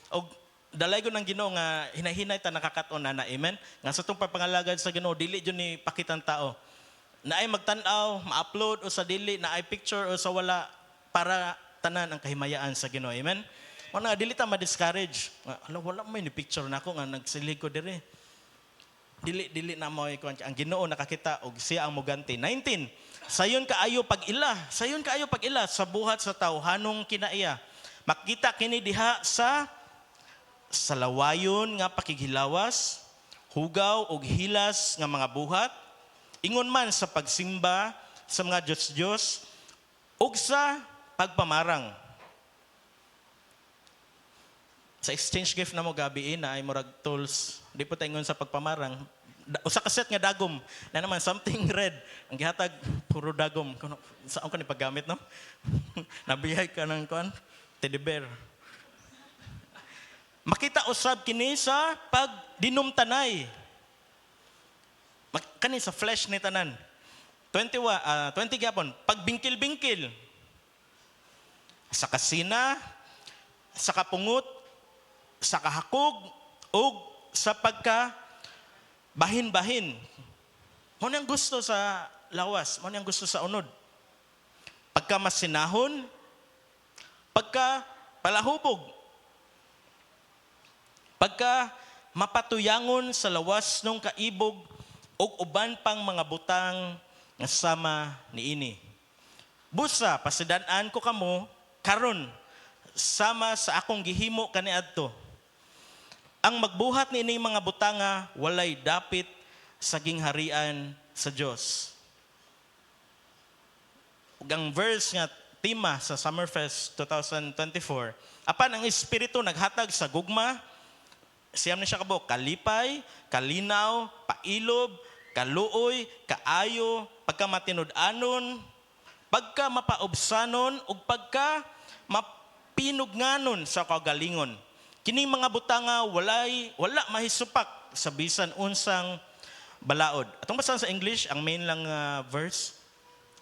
o dalay ko ng Ginoo nga hinahinay ta nakakaton na amen. Nga sa itong papangalagad sa Ginoo, dili dyan ni pakitang tao. Na ay magtanaw, ma-upload o sa dili, na ay picture o sa wala, para tanan ang kahimayaan sa Ginoo, amen. O nga, dili ta ma-discourage. Wala mo ni picture na ako nga nagsilig ko dire. Dili na mo ang Ginoo nakakita og siya ang muganti. 19. Sayon kaayo pag-ila sa buhat sa tawhanong kinaiya. Makita kini diha sa lawayon nga pakighilawas, hugaw og hilas nga mga buhat, ingon man sa pagsimba sa mga Diyos ug sa pagpamarang. Sa exchange gift na mo gabi na ay murag tools, di po tayo ingon sa pagpamarang. Usa ka set nga dagom na naman something red ang gihatag puro dagom saan ka ni paggamit, no? Nabihay ka ng kuan teddy bear. Makita usab kini sa pagdinumtanay. Kani sa flesh ni tanan. 20 gyapon, pagbingkil-bingkil. Sa kasina, sa kapungot, sa kahakog, ug sa pagka bahin-bahin. Mo nang gusto sa lawas, mo nang gusto sa unod. Pagka masinahon, pagka palahubog, pagka mapatuyangon sa lawas ng kaibog o uban pang mga butang nga sama niini. Busa, pasidan-an ko kamo, karon sama sa akong gihimo kaniadto. Ang magbuhat ni ining mga butanga, walay dapit sa gingharian sa Dios. Ug ang verse nga tema sa Summerfest 2024, apan ang Espiritu naghatag sa gugma, siyam na siya kabuk, kalipay, kalinaw, pailob, kaluoy, kaayo, pagka matinud-anon, pagka mapaobsanon, ug pagka mapinugnganon sa kagalingon. Kining mga butanga wala mahisupak sa bisan unsang balaod. Atong basahan sa English, ang main lang verse.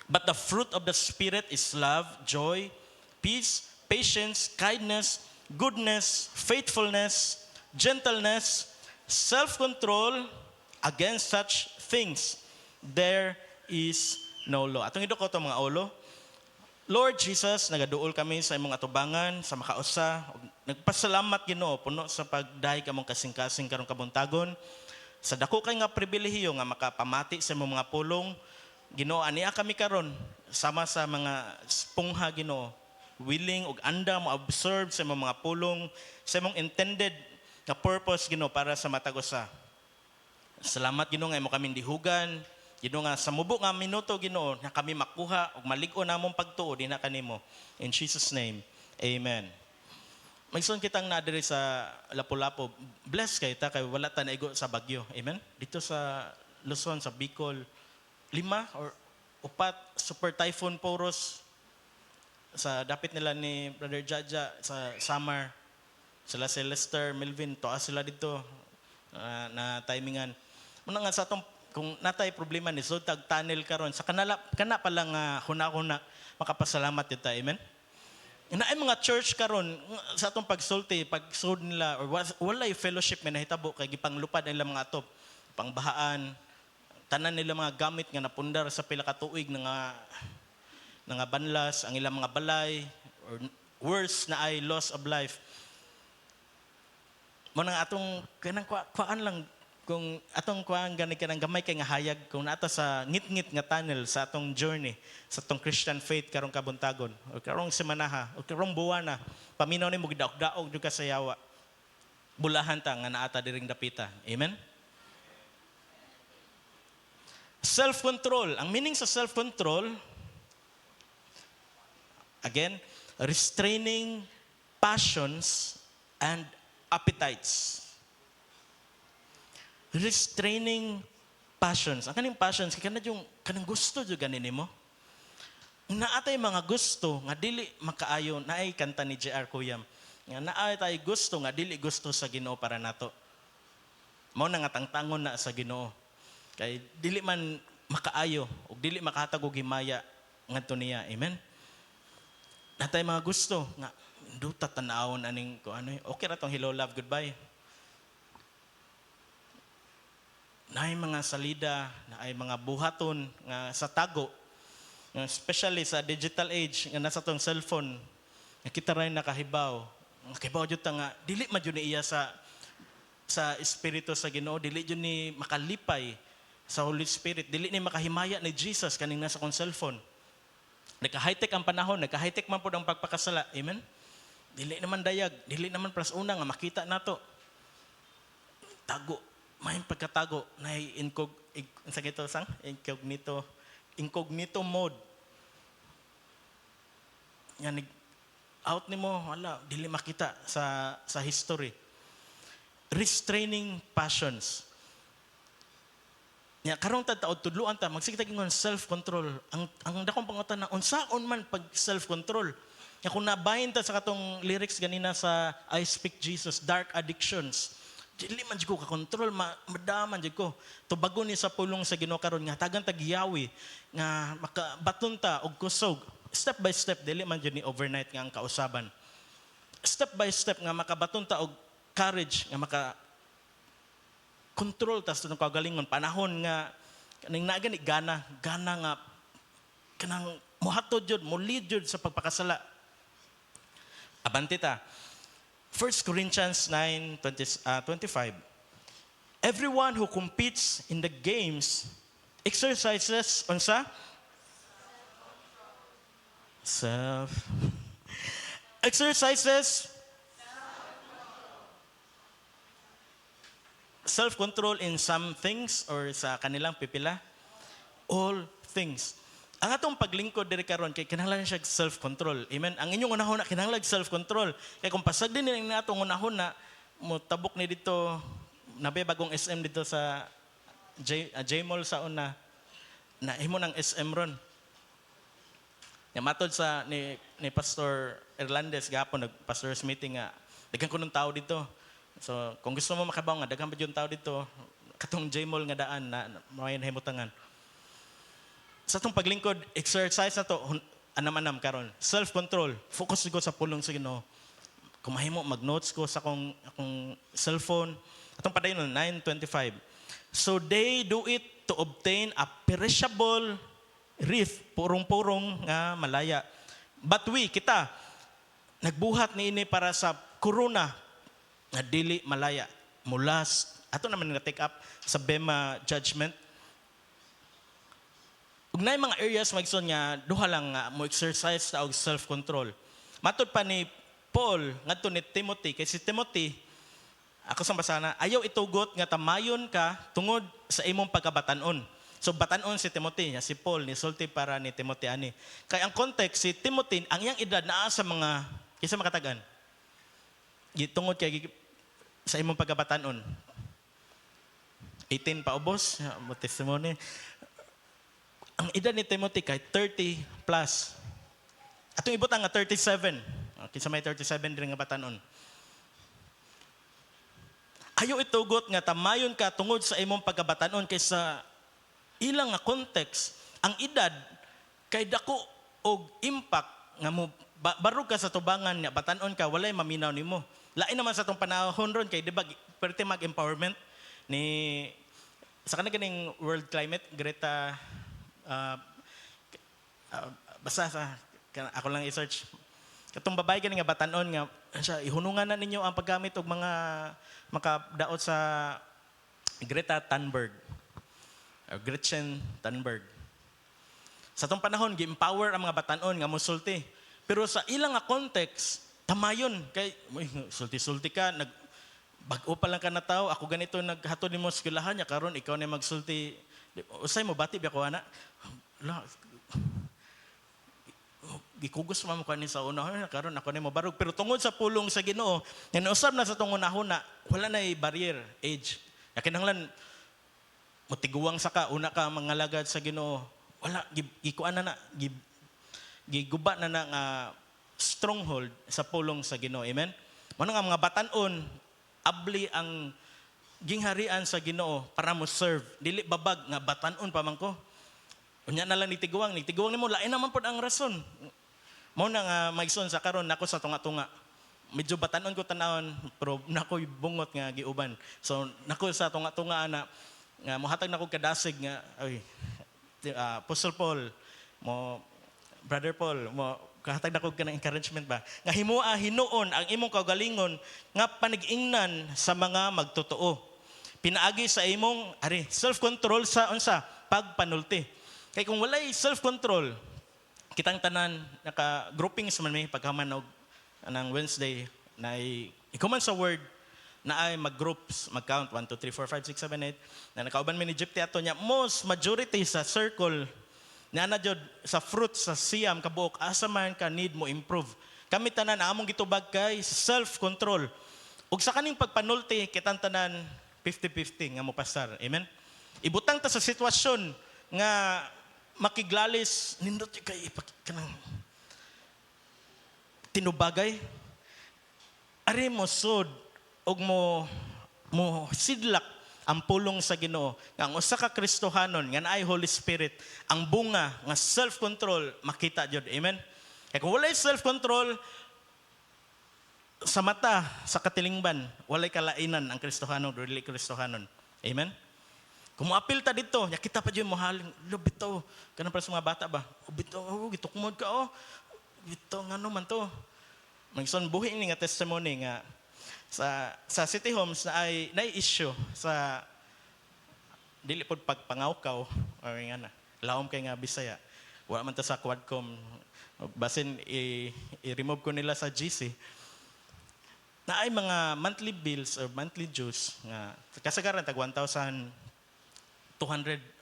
But the fruit of the Spirit is love, joy, peace, patience, kindness, goodness, faithfulness, gentleness, self-control. Against such things, there is no law. Atong idok ko ito mga ulo. Lord Jesus, nagaduol kami sa imong atubangan, sa makausa. Nagpasalamat Ginoo puno sa pagdahi kamong kasing-kasing karong kabuntagon. Sa dako kay nga pribilehiyo nga makapamati sa imong mga pulong, Ginoo, aniya kami karon sama sa mga spungha Ginoo, willing ug anda mo observe sa imong mga pulong, sa imong intended nga purpose Ginoo para sa matag usa. Salamat Ginoo nga imo kaming dihugan. Ginoo nga sa mubo nga minuto Ginoo na kami makuha ug malig-o namong pagtuo dinha kanimo. In Jesus name. Amen. Magsun kitang na diri sa Lapu-Lapu. Bless kay ta kay wala ta naigo sa bagyo. Amen. Dito sa Luzon, sa Bicol, 5 or 4 super typhoon Poros sa dapit nila ni Brother Jaja sa Samar. Sila si Lester, Melvin, toa sila dito na timingan. Muna nga sa atong kung natay problema ni so tag tunnel karon sa kana pa lang huna-huna makapasalamat kita. Amen. Inaay mga church karon sa atong pagsulti, pagsud nila or walay fellowship nga nahitabo kay gipanglupad nila mga atop, pangbahaan, tanan nila mga gamit nga napundar sa pila ka tuig nga banlas, ang ilang mga balay or worse na ay loss of life. Mo nang atong kanang kuan lang kung atong kuan gani kanang gamay kay nga hayag kung naata sa ngit-ngit nga tunnel sa atong journey sa atong Christian faith karong kabuntagon o karong semana o karong buwana paminaw ni mo gidaog-daog jud ka sa yawa bulahan ta nga naata diring dapita. Amen. Self-control. Ang meaning sa self-control, again, restraining passions and appetites. Restraining passions. Ang kaning passions, kanang gusto jud ganin mo. Naatay mga gusto nga dili makaayo, naay kanta ni JR Kuyam. Nga naay tay gusto nga dili gusto sa Ginoo para nato. Mao na nga tangtangon na sa Ginoo. Kay dili man makaayo ug dili makahatag og himaya ngadto niya. Amen. Natay mga gusto nga duta tan-awon aning ko ano, okay ra tong hello love goodbye. Naay mga salida, naay mga buhaton nga sa tago, especially sa digital age nga nasa tong cellphone, nga kita ray nakahibaw. Nakahibaw jud ta nga dili man jud iya sa espiritu sa Ginoo, dili jud ni makalipay sa Holy Spirit, dili ni makahimaya ni Jesus kaning nasa kong cellphone. Nagka-high-tech ang panahon, nagka-high-tech man po ang pagpakasala. Amen? Dili naman dayag, dili naman plus una nga makita nato. Tago, may pagkatago, na incognito mode. Yan, out ni mo, wala, dili makita sa history. Restraining passions. Nya karong taud tudluan ta magsigtag ingon self-control. Ang dakong pangutan na unsaon man pag self-control. Nya kung nabahin ta sa katong lyrics ganina sa I Speak Jesus, dark addictions. Dili man jud ko ka control, madaman jud ko. Tubagon ni sa pulong sa Ginoo karon nga tagang tagyawi nga makabaton ta og kusog. Step by step dili man jud ni overnight nga ang kausaban. Step by step nga makabaton ta og courage nga maka control tas tunong kagalingon panahon nga kaning nagani gana nga kanang mohatod jud mo lead jud sa pagpakasala. Abante ta. 1 Corinthians 9:25. Everyone who competes in the games exercises unsa self-control in some things or sa kanilang pipila? All things. Ang atong paglingkod diri karon kay kinahanglan siya self-control. Amen. Ang inyong unahon na kinahanglan self-control. Kay kung pasag din ni atong unahon na mo tabok ni dito nabe bagong SM dito sa J-Mall sa una na himo ng SM ron. Ya matod sa ni Pastor Erlandes gahapon nag-pastors meeting nga daghan ko ng tao dito. So, kung gusto mo makabaw nga, daghang pa yung tao dito, katong J-Mall nga daan na may nahimutangan. Sa itong paglingkod, exercise na to, anam-anam karon. Self-control, focus ko sa pulong sa Ginoo. Kung mahimo, mag-notes ko sa akong cellphone. Atong padayon nun, 9:25. So they do it to obtain a perishable wreath, purong-purong nga malaya. But kita, nagbuhat ni ini para sa corona, nga dili malaya. ato naman nga take up sa Bema judgment. Ug naay mga areas magson nga duha lang nga mo exercise ta og self-control. Matod pa ni Paul ngadto ni Timothy, kay si Timothy ako sa basana, ayaw itugot nga tamayon ka tungod sa imong pagkabatanon. So batanon si Timothy, si Paul ni sulti para ni Timothy ani. Kay ang context si Timothy ang iyang edad naa sa mga kisa makatagan. Gitungod kay sa imong pagkabatanon. 18 pa ubos, mo testimony. Ang edad ni Timothy kay 30 plus. Atong ibutang nga 37. Okay, sa may 37 din nga batanon. Ayaw itugot nga tamayon ka tungod sa imong pagkabatanon kaysa ilang nga context. Ang edad kay dako og impact nga mo barog ka sa tubangan nga batanon ka walay maminaw nimo. Lain naman sa tong panahon ron kay di ba perti mag-empowerment ni sa kaning world climate Greta basta sa ako lang i-search. Katong babae kani nga batanon nga siya ihunungan na ninyo ang paggamit og mga makadaot sa Greta Thunberg. Gretchen Thunberg. Sa tong panahon gi-empower ang mga batanon nga mosulti. Pero sa ilang nga context tamayon kay sulti-sulti ka bag-o pa lang ka na tao ako ganito naghatod nimo sa eskwelahan nya karon ikaw na magsulti usay mo bati biya ko ana gikugos man mo kanin sa una karon ako nimo barog pero tungod sa pulong sa Ginoo niusab na sa tong unahuna wala nay barrier age kinahanglan motiguwang sa ka una ka mangalagad sa Ginoo wala gikuan na giguba na nga stronghold sa pulong sa Ginoo amen mano nga mga batan-on abli ang gingharian sa Ginoo para mo serve dili babag nga batan-on pa man ko unya na lang nitiguwang nimo lain naman pod ang rason. Mao na nga maigsoon sa karon nako sa tunga-tunga. Medyo batanon ko tanawon pero nakoy bungot nga giuban. So nako sa tunga-tunga ana nga mohatag nako kadasig nga oy Apostle Paul mo Brother Paul mo kahatag nako kanang encouragement ba nga himoa hinuon ang imong kaugalingon nga panig-ingnan sa mga magtotoo. Pinaagi sa imong self-control sa unsa pagpanulti. Kay kung walay self-control kitang tanan naka-groupings man may paghaman og anang Wednesday na ikuman sa word na ay mag-groups, mag-count 1, 2, 3, 4, 5, 6, 7, 8 na nakauban mi ni Gypty ato niya most majority sa circle na jud sa fruit sa siyam kabuok asa man ka need mo improve kami tanan among gitubag kay self-control ug sa kaning pagpanulti kitang tanan 50-50 nga mo pasar amen ibutang ta sa sitwasyon nga makiglalis nindot kay kanang tinubagay ari mo sud og mo sidlak ang pulong sa Ginoo nga ang usa ka Kristohanon nga naay Holy Spirit ang bunga nga self-control makita jud amen kay kung walay self-control sa mata sa katilingban walay kalainan ang Kristohanon o dili Kristohanon amen. Kung mo-apil ta dito, kita pa dyan mo haling, bitaw, ganun para sa mga bata ba? Bitaw, gitukmod ka, bitaw, nga naman to. Magson buhi ni nga testimony nga sa City Homes na ay issue sa dili pod pagpangawkaw or nga na, laom kay nga Bisaya. Wala man ta sa Quadcom, basin i-remove ko nila sa GC. Na ay mga monthly bills or monthly dues nga kasagaran tag 1,200,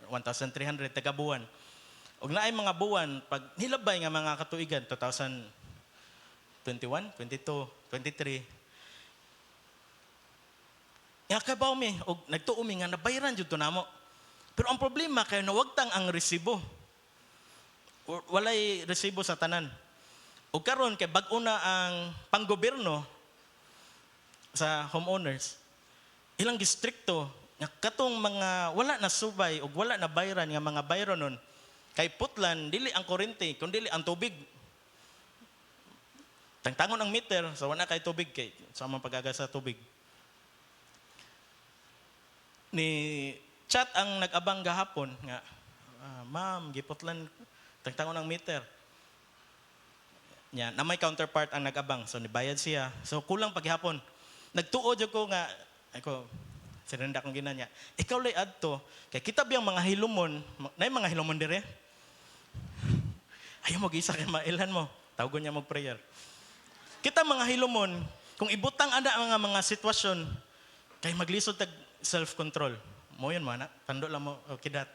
1,300 taga buwan. Og naay mga buwan pag nilabay nga mga katuigan 2021, 22, 23. Nga kabaw mi og nagtuo mi nga nabayaran jud to namo. Pero ang problema kay nawagtang ang resibo. Walay resibo sa tanan. Og karon kay bag-o na ang panggobyerno sa homeowners. Ilang distrikto nga katong mga wala na subay o wala na bayran nga mga bayron nun kay putlan dili ang kuryente kundi ang tubig tangtangon ang meter so wala kay tubig kay sa mga pag-aga sa tubig ni chat ang nag-abang gahapon nga ma'am giputlan tangtangon ang meter nya na may counterpart ang nag-abang so nibayad siya so kulang paghapon nagtuo jud ko nga Ako, sinanda akong ginanya. Ikaw lay adto, kay kita biyang mga hilumon, na mga hilumon dire. Ayaw mo gisa kay mailan mo. Tawagon niya mo prayer. Kita mga hilumon, kung ibutang ada mga sitwasyon, kay maglisod tag self-control. Mo yun man, tando lang mo, okay that.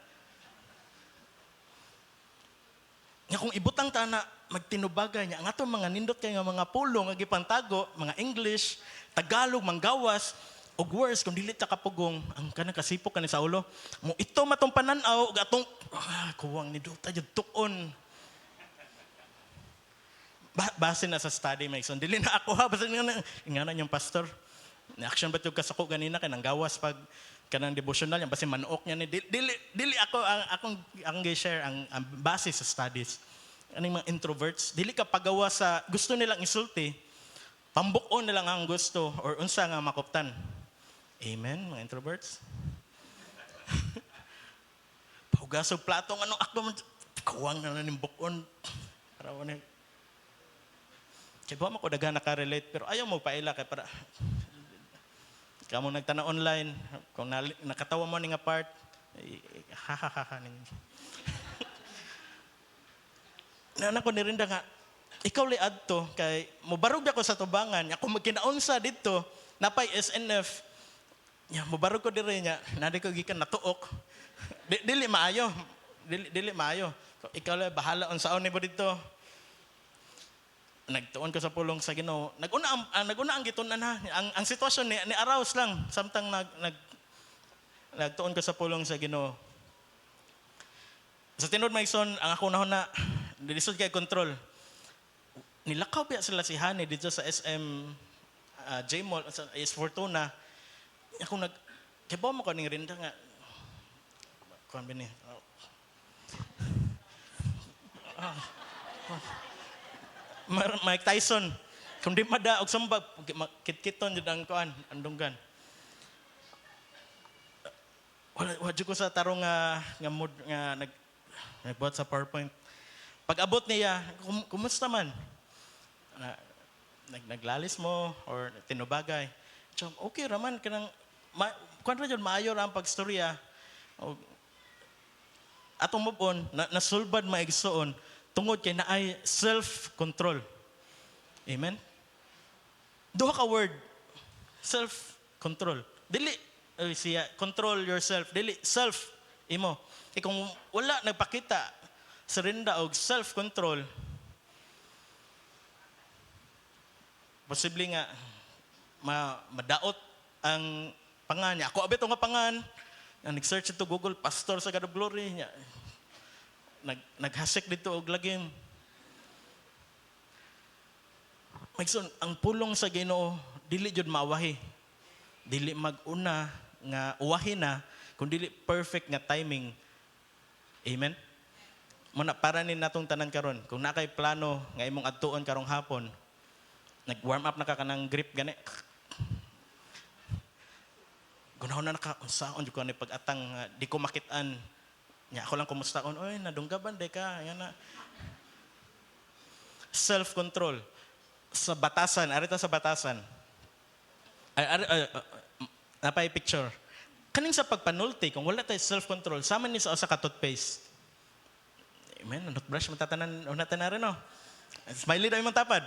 Nga kung ibutang ta na magtinubagay niya, ang atong mga nindot kay nga mga pulong, nga gipantago, mga English, Tagalog, Manggawas, og worse, kung dili ta kapugong, ang kanang kasipok ka ni sa ulo, mo ito matong pananaw, ug atong, kuwang ni Duta, yung tukon. Base na sa study, Mason. Dili na ako ha, basta nga na yung pastor. Action ba ito kasako ganina, kanang gawas pag kanang devotional yan, basta manuok niya ni, dili ako, akong gi-share, ang base sa studies. Anong mga introverts, dili ka pagawa sa, gusto nilang isulti, pambukon nilang ang gusto, or unsa nga makuptan. Amen, mga introverts? Pahugasog platong, ano, ako, kawang na ng bukon. Para wala. Kaya ba mo ko daga nakarelate, pero ayaw mo paila kay para kamo nagtana online, kung nakatawa mo ni nga part, ha. Nana ko nirinda nga, ikaw li adto kay mubarog ako sa tubangan, ako magkinaunsa dito, napay SNF. Ya, mubarog ko dire nya, nadi ko gikan natuok. Dili maayo. Dili maayo. Ikaw la bahala unsaon ni mo dito. Nagtuon ko sa pulong sa Ginoo. Naguna ang gitunan na. Ang sitwasyon ni arouse lang samtang nagtuon ko sa pulong sa Ginoo. Sa tinod Maison, ang ako na dilisod kay control. Nilakaw pa sila si Hani dito sa SM J Mall sa is Fortuna. Ako kibaw mo ko ning rinda nga. Kuan bini. Mike Tyson. Kung di mada og sambag, kit-kiton jud ang kuan, andunggan. Wala ko sa tarong nga mood nga nagbuhat sa PowerPoint. Pag abot niya, kumusta man? Naglalis mo or tinubagay. So, okay raman kanang kuan ra jud maayo ra ang pagstorya. Atong move on, nasulbad maigsoon tungod kay naay self-control. Amen? Duha ka word, self-control. Dili, siya, control yourself. Dili, self, imo. Kung wala nagpakita sa rinda og self-control, posible nga madaot ang pangan niya. Ako abito nga pangan, nag-search ito Google, pastor sa God of Glory niya. Naghasik dito og lagim. Maigsoon, ang pulong sa Ginoo dili jud mawahi. Dili maguna nga uwahi na kun dili perfect nga timing. Amen. Muna para ni natong tanan karon, kung nakay plano nga imong adtuon karong hapon, nag-warm up na ka kanang grip gani. Gunahon na naka unsaon jud ko ni pag-atang di ko makit-an. Nya ako lang kumustaon, oy nadunggaban de ka, yan na. Self-control sa batasan, arita sa batasan. Napay picture. Kaning sa pagpanulti, kung wala tayo self-control, sama ni sa ka toothpaste. Amen, toothbrush matatanan, una na rin, no? Smiley daw yung tapad.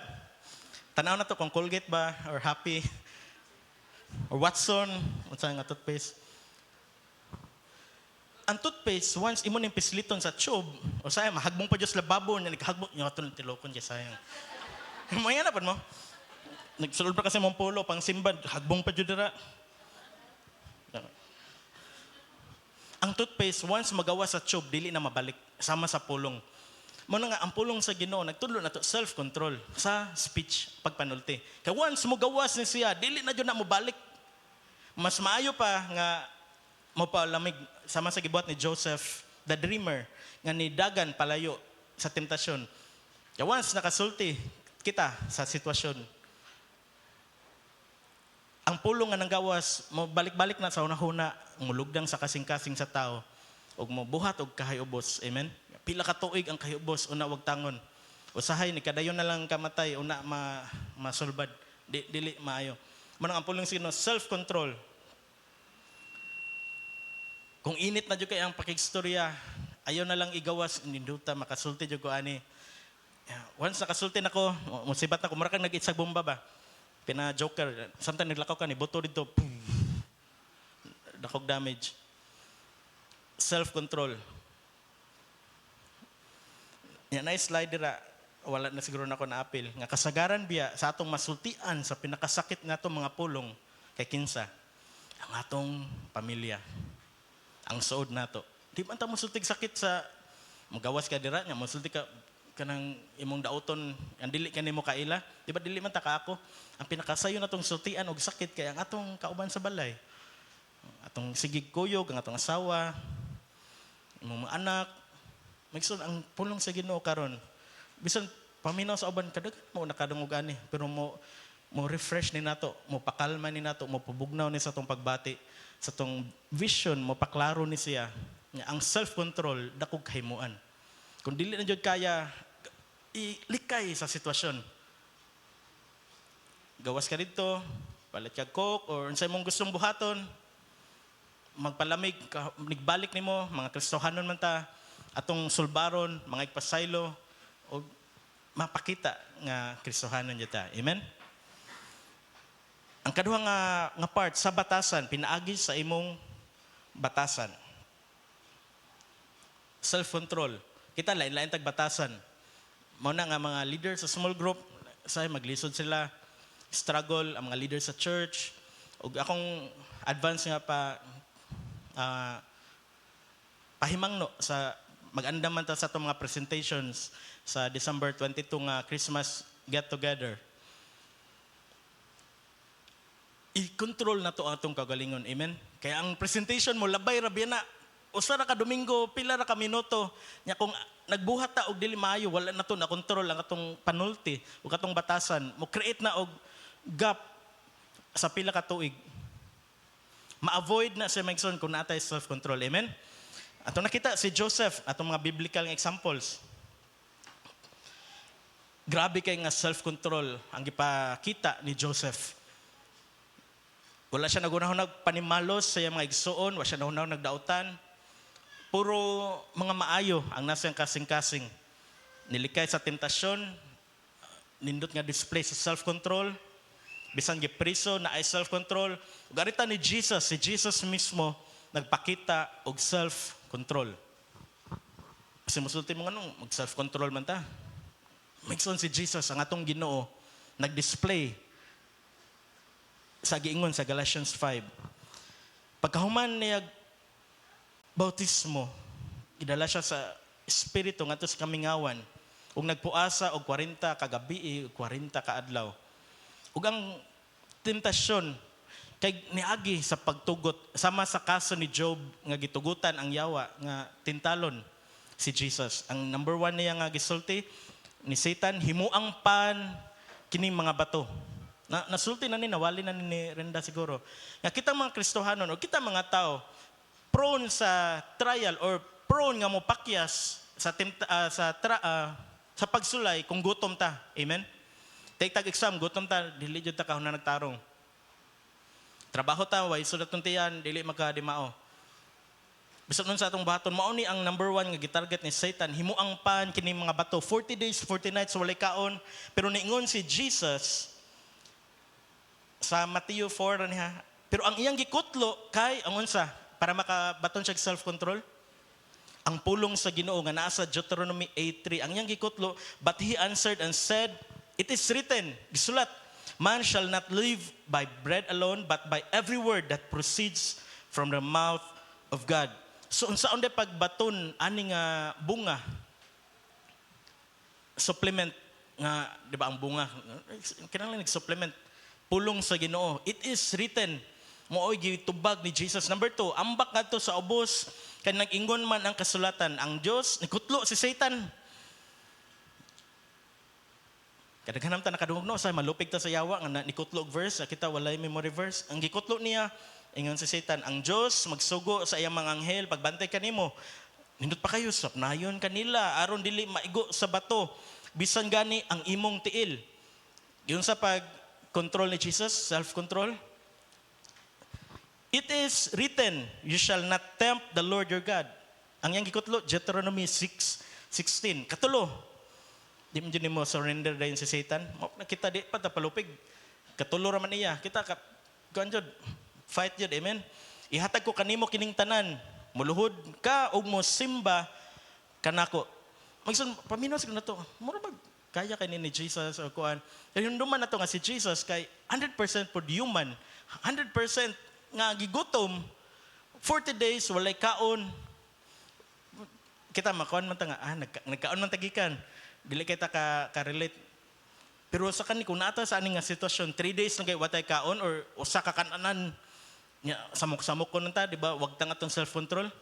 Tanaw na to kung Colgate ba, or Happy, or Watson, unsa nga toothpaste. Ang toothpaste, once imo ning pisliton sa tube, o sayang, mahagbong pa Diyos lababo, niya naghagbong, yung ato ng tilokon, kaya sayang. Maya na pa mo. Nagsulod pa kasi mong pulo, pang simbad, hagbong pa Diyos dira. Ang toothpaste, once magawa sa tube, dili na mabalik, sama sa pulong. Muna nga, ang pulong sa Ginoo, nagtulo na to, self-control sa speech, pagpanulti. Kaya once mo gawas ni siya, dili na Diyos na mabalik. Mas maayo pa nga, mo pa lamig sama sa gibuhat ni Joseph the dreamer nga ni dagan palayo sa temptasyon. Kaya once nakasulti kita sa sitwasyon, ang pulong nga nanggawas mo balik-balik na sa hunahuna, mulugdang sa kasing-kasing sa tao ug mo buhat og kahayubos. Amen. Pila ka tuig ang kahayubos una wag tangon. Usahay ni kadayon na lang kamatay una masulbad dili maayo. Manang ang pulong sino self-control Kung init na jud kay ang pakigstorya, ayaw na lang igawas ninduta makasulti jud ko ani. Once nakasulti nako, musibat ako, mura kang nag-itsag bomba ba? Pina joker, samtang naglakaw ka ni buto dito. Dakog damage. Self-control. Yan na slide dira, wala na siguro na ako na-appeal. Nga kasagaran biya sa atong masultian sa pinakasakit na itong mga pulong kay kinsa, ang atong pamilya. Ang suod nato. Di man ta mosultig sakit sa magawas ka dira nya, mosulti ka kanang imong dauton, ang dili ka nimo kaila. Di ba dili man ta ka ako? Ang pinakasayo natong sultian og sakit kay ang atong kauban sa balay. Atong sigig kuyog, ang atong asawa, imong mga anak. Maigsoon ang pulong sa Ginoo karon. Bisan paminaw sa uban kadag mo nakadungog ani, pero mo refresh ni nato, mo pakalma ni nato, mo pabugnaw ni sa tong pagbati, sa tong vision mo paklaro ni siya. Nga ang self-control dakog kahimuan. Kung dili na jud kaya ilikay sa sitwasyon. Gawas ka dito, palit ka coke or unsay mong gustong buhaton, magpalamig, nigbalik nimo, mga Kristohanon man ta, atong sulbaron, mga igpasaylo, o mapakita nga Kristohanon dyan ta. Amen? Ang kaduha nga part sa batasan, pinaagi sa imong batasan. Self-control. Kita lain-lain tag batasan. Mao na nga mga leaders sa small group, say maglisod sila, struggle ang mga leaders sa church, ug akong advance nga pahimangno sa mag-andam man ta sa itong mga presentations sa December 22 nga Christmas get-together. I-control na to ang atong kagalingon. Amen? Kaya ang presentation mo, labay rabi na. Usa ra ka Domingo, pila ra ka minuto. Nya kung nagbuhat ta og dili maayo, wala na to na control ang atong panulti ug atong batasan. Mo create na og gap sa pila ka tuig. Ma-avoid na sa Megson kung natay self-control. Amen? Atong nakita si Joseph, atong mga biblical nga examples. Grabe kay nga self-control ang gipakita ni Joseph. Wala siya nagunahon nagpanimalos sa iyang mga igsuon, wala siya nagunahon nagdautan. Puro mga maayo ang nasa iyang kasing-kasing. Nilikay sa tentasyon, nindot nga display sa self-control, bisan gipriso na ay self-control. Ug arita ni Jesus, si Jesus mismo nagpakita og self-control. Kasi musulti mo nganong mag self-control man ta. Migson si Jesus ang atong Ginoo nag-display sa giingon sa Galatians 5. Pagkahuman niya bautismo, idala siya sa espiritu ngadto sa kamingawan. Ug nagpuasa og 40 ka gabi, 40 ka adlaw. Ug ang tentasyon kay niagi sa pagtugot sama sa kaso ni Job nga gitugutan ang yawa nga tintalon si Jesus. Ang number 1 niya nga gisulti ni Satan, himuang pan kining mga bato. Nasulti na ni, nawali na ni Renda siguro. Nga kita mga Kristohanon o kita mga tao prone sa trial or prone nga mo pakyas sa pagsulay kung gutom ta. Amen? Take tag exam, gutom ta, dili jud ta kahuna nagtarong. Trabaho ta, way sulat tuntian, dili magkadimao. Bisag nun sa atong baton, mao ni ang number 1 nga gitarget ni Satan, himuang pan kini mga bato. 40 days, 40 nights walay kaon. Pero niingon si Jesus sa Matthew 4 niya. Pero ang iyang gikutlo kay ang unsa para makabaton siya self-control. Ang pulong sa Ginoo nga naa sa Deuteronomy 8:3. Ang iyang gikutlo, but he answered and said, it is written, gisulat, man shall not live by bread alone, but by every word that proceeds from the mouth of God. So unsaon day pagbaton ani nga bunga? Supplement nga, di ba ang bunga? Kinahanglan nag-supplement. Pulong sa Ginoo. It is written, mooy gitubag ni Jesus. Number 2, ambak ngadto sa ubos kay nag-ingon man ang kasulatan. Ang Dios nikutlo si Satan. Kadaghanan ta nakadungog no sa malupig ta sa yawa nga nikutlo og verse, kita walay memory verse. Ang gikutlo niya ingon si Satan, ang Dios magsugo sa iyang mga anghel pagbantay kanimo. Nindot pa kayo sapnayon kanila aron dili maigo sa bato bisan gani ang imong tiil. Giun sa pag control ni Jesus, self-control. It is written, you shall not tempt the Lord your God. Ang yang gikutlo, Deuteronomy 6:16. Katulo, di mo surrender dayon si Satan. Kita di pa tapalupig. Katulo raman iya. Kita kuan jud, fight jud, amen. Ihatag ko kanimo kining tanan. Muluhod ka og mo simba kanako. Magsun paminos ko na to. Mura ba kaya kay ni Jesus o kuan. Hinduman na to nga si Jesus kay 100% for human. 100% nga gigutom. 40 days walay kaon. Kita makuan man ta nga nagkaon man tagikan. Dili kita ka-relate. Pero sa kani kung naata sa ani nga sitwasyon 3 days lang kay watay kaon or usa ka kananan nya samok-samok ko nanta, di ba? Wag ta nga tong self-control.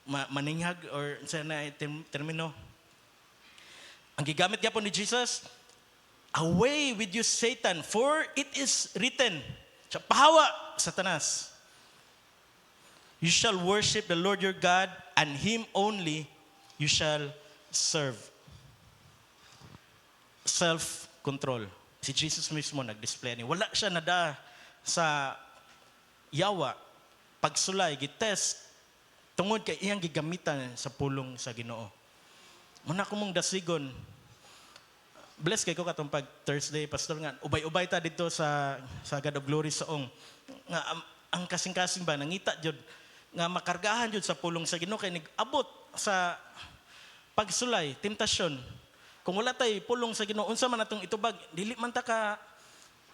Maninghag or sa na termino. Ang gigamit gyapon ni Jesus, away with you Satan, for it is written. Sa pahawa, Satanas. You shall worship the Lord your God, and Him only you shall serve. Self-control. Si Jesus mismo nag-display ni. Wala siya nada sa yawa, pagsulay, gitest, tungod kay iyang gigamitan sa pulong sa Ginoo. Muna ko mong dasigon. Bless kay ko katong pag Thursday, Pastor nga, ubay-ubay ta dito sa God of Glory Saong. Nga, ang kasing-kasing ba, nangita jud nga makargahan jud sa pulong sa Ginoo kay nag-abot sa pagsulay, temptasyon. Kung wala tay pulong sa Ginoo, unsa man atong itubag, dili man ta ka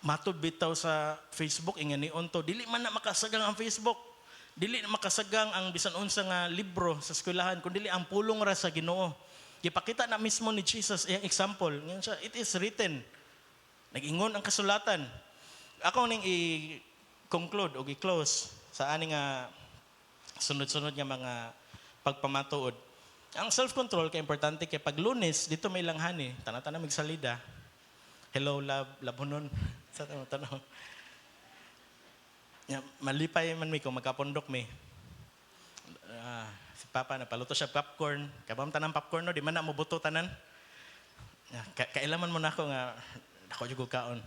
matod bitaw sa Facebook ingani onto, dili man na makasagang ang Facebook. Dili na makasagang ang bisan unsa nga libro sa eskwelahan, kundi ang pulong ra sa Ginoo. Gipakita na mismo ni Jesus iyang example. Ngayon siya, it is written. Nag-ingon ang kasulatan. Ako ning i-conclude o i-close sa ani nga sunod-sunod nga mga pagpamatuod. Ang self-control kay importante kay pag Lunes dito may langhani, tanan-tanan magsalida. Hello love, labhonon. Sa tanong. Malipay man mi kung magkapondok mi. Si Papa napaluto siya popcorn. Kabam tanang popcorn no, di man na mo buto tanan. Kailaman mo na ako nga ako jud kaon.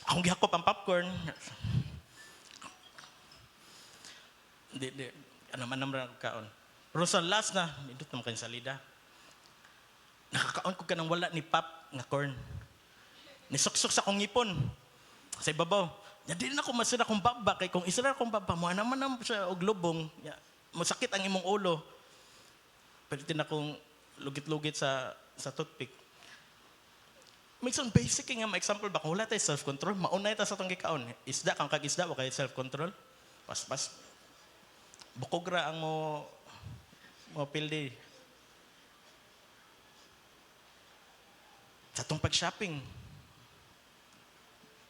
Akong gihakop ang popcorn. Di ano man namra kaon. Pero sa last na, nindot naman kayo salida. Nakakaon ko ka nang wala ni Pap nga corn. Nisuksok sa kong ngipon. Sa ibabaw. Di na ako masira kong baba. Kaya kung isira kong baba, mo naman naman siya og lubong. Masakit ang imong ulo. Pero din akong lugit-lugit sa toothpick. May isang basic nga ma-example ba? Kung wala tayo self-control, maunay tayo sa itong kikaon. Isda, kang kag-isda, o kayo self-control. Pas. Bukog ra ang mo pildi. Sa itong pag-shopping,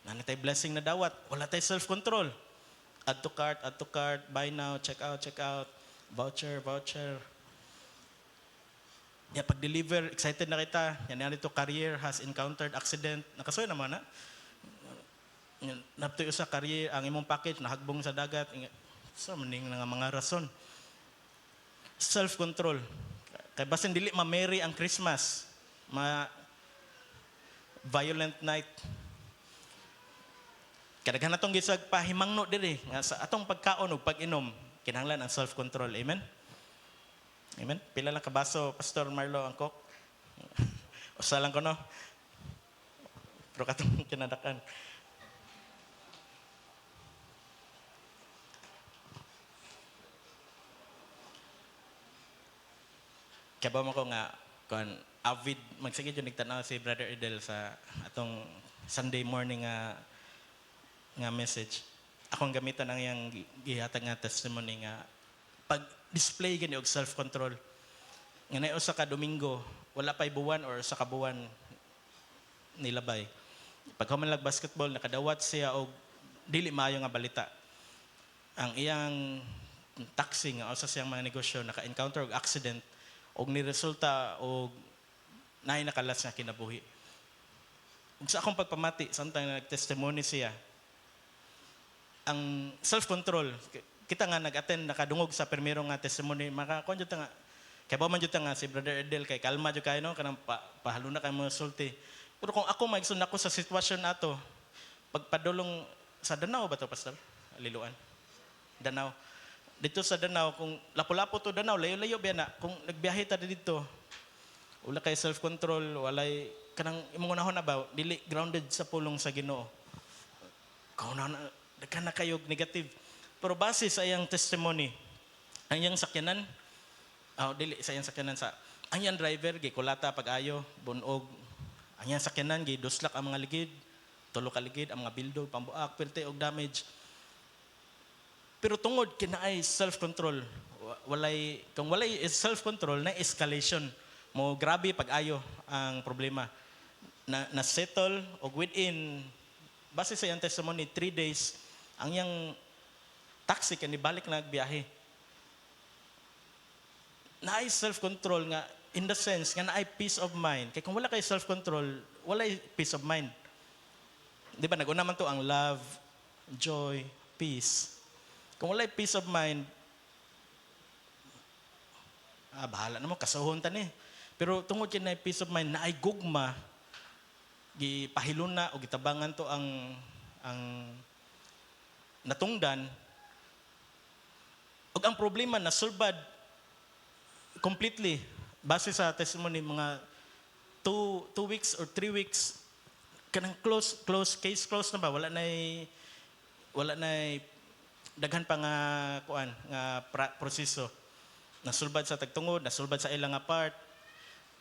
nana tayo blessing na dawat. Wala tayo self-control. Add to cart, buy now, check out, voucher. Ya, pag-deliver, excited na kita. Yan ito, career has encountered accident. Nakasuya naman na. Naptuyo sa career, ang imong package, nahagbong sa dagat. So, maning nga mga rason. Self-control. Kaya basin dili ma-merry ang Christmas. Violent night. Kadaghan natong gisag pahimangno diri nga sa atong pagkaon ug pag-inom kinahanglan ang self-control. Amen. Amen. Pila lang kabaso Pastor Marlo ang coke. Usa lang ko no. Pero katong kinadakan. Kaya ba mo ko nga kon avid magsige jud nagtanaw si Brother Edel sa atong Sunday morning nga message. Akong gamitan ang iyang gihatag nga testimony nga pag-display gani og self-control. Nga nayo sa ka Domingo, wala pay buwan or sa kabuwan nilabay. Pag human basketball, nakadawat siya og dili maayo nga balita. Ang iyang taxi nga usa siyang mga negosyo naka-encounter og accident og niresulta og naay nakalas nga kinabuhi. Ug sa akong pagpamati, samtang nag-testimony siya, ang self-control, kita nga nag-attend, nakadungog sa primero nga testimony, makakuan jud nga, kaya ba man jud nga si Brother Edel, kay kalma jud kayo, no? Kanang pahalo na kayo mga sulti. Pero kung ako magsun ako sa sitwasyon nato, pagpadulong sa Danao ba to, Pastor? Liluan. Danau. Dito sa Danau, kung lapo-lapo to Danau, layo-layo ba na? Kung nagbiyahe ta dito, wala kay self-control, walay, kanang imong unahon na ba, dili grounded sa pulong sa Ginoo. Kauna na, ka na kayo negative. Pero base sa iyang testimony, ang iyang sakyanan, dili sa iyang sakyanan sa, ang iyang driver, gikulata pag-ayo, bunog, ang iyang sakyanan, giduslak ang mga ligid, tulo ka ligid, ang mga bildog, pambuak, pilte og damage. Pero tungod kinaay self-control, kung walay self-control, na escalation. Mo grabe pag-ayo ang problema. Na settle o within, base sa iyang testimony, 3 days, ang iyang taxi kanibalik na nagbiyahe. Naay self-control nga, in the sense nga naay peace of mind. Kaya kung wala kay self-control, wala peace of mind. Di ba, nag-una man to ang love, joy, peace. Kung wala peace of mind, bahala naman, kasahon ta ni. Pero tungod yun na peace of mind, naay gugma, gipahilon na o gitabangan to ang natungdan. O ang problema na sulbad completely, base sa testimony, mga 2 weeks or 3 weeks, kanang close case na ba? Wala na daghan pa nga kuan nga proseso. Nasulbad sa tagtungod, nasulbad sa ilang part.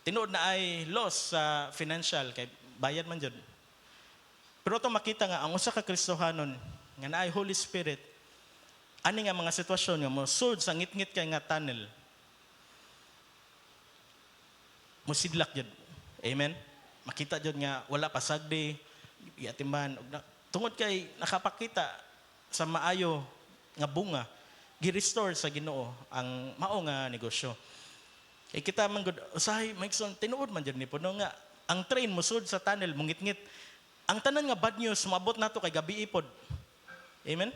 Tinuod na ay loss sa financial kay bayad man jud. Pero to makita nga ang usa ka Kristohanon nga naay Holy Spirit, ani nga mga sitwasyon nga mosud sa ngit-ngit kay nga tunnel. Mosidlak jud. Amen. Makita jud nga wala pa sagdi, giatiman tungod kay nakapakita sa maayo nga bunga, gi-restore sa Ginoo ang mao nga negosyo. Kay kita man gud usahay maigsoon tinuod man jud ni puno nga ang train mosud sa tunnel mungit-ngit. Ang tanan nga bad news moabot nato kay gabi pod. Amen.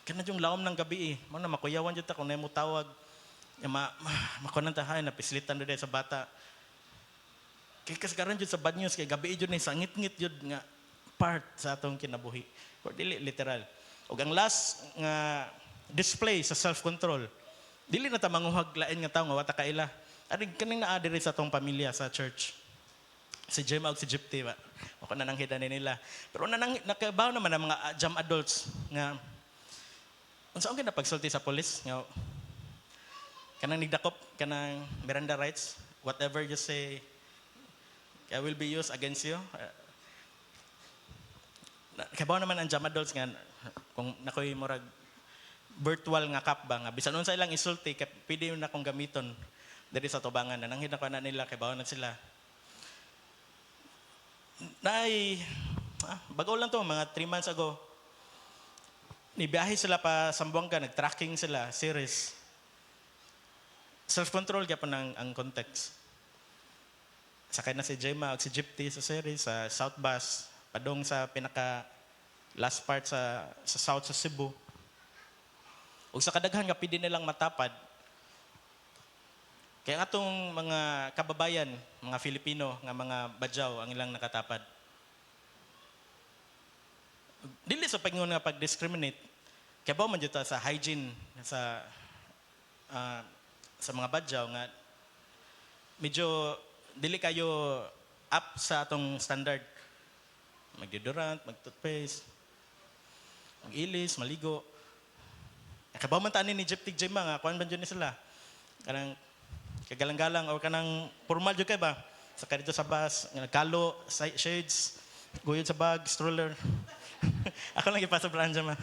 Kana yung lawom ng gabi mo na makuyawan jud ta kung nimo tawag makunan ta hay na pislitan do sa bata. Kay kasagaran jud sa bad news kay gabi jud ni sangit-ngit jud nga part sa atong kinabuhi. Or dili literal. Ug ang last nga display sa self-control, dili na ta manguhag lain nga tawo nga wata kaila. Ari kaning naa diri sa atong pamilya sa church. Si Gemma ug si Gypty ba. Ako na nang hidan nila. Pero nakabaw naman ang mga jam adults nga unsa ang kinapagsulti sa pulis nga kanang nigdakop kanang Miranda rights, whatever you say I will be used against you. Kabaw naman ang jam adults nga kung nakoy murag virtual nga kap ba nga bisan unsa ilang isulti kay pwede na akong gamiton diri sa tubangan na nang hinako na nila kay bawo na sila. Bagaw lang to mga 3 months ago. Nibiyahe sila pa Sambuanga, nag-tracking sila, series. Self-control kaya po ang context. Sakay na si Gemma o si Gypty sa series, sa South Bus, padong sa pinaka last part sa South sa Cebu. O sa kadaghan nga pwede nilang matapad. Kaya nga itong mga kababayan, mga Filipino, nga mga badyaw ang ilang nakatapad. Dili sa pangingon nga pag-discriminate, kaya ba man dito sa hygiene, sa mga badyaw nga medyo dili kayo up sa atong standard. Mag-deodorant, mag-toothpaste, mag-ilis, maligo. Kabaw man tani ni Gypty Gemma nga, kuan man dyan sila. Kanang kagalang-galang o kanang formal dyan kay ba? Saka dito sa bus, kalo, shades, guyod sa bag, stroller. Ako lang ipasa brand dyan ma.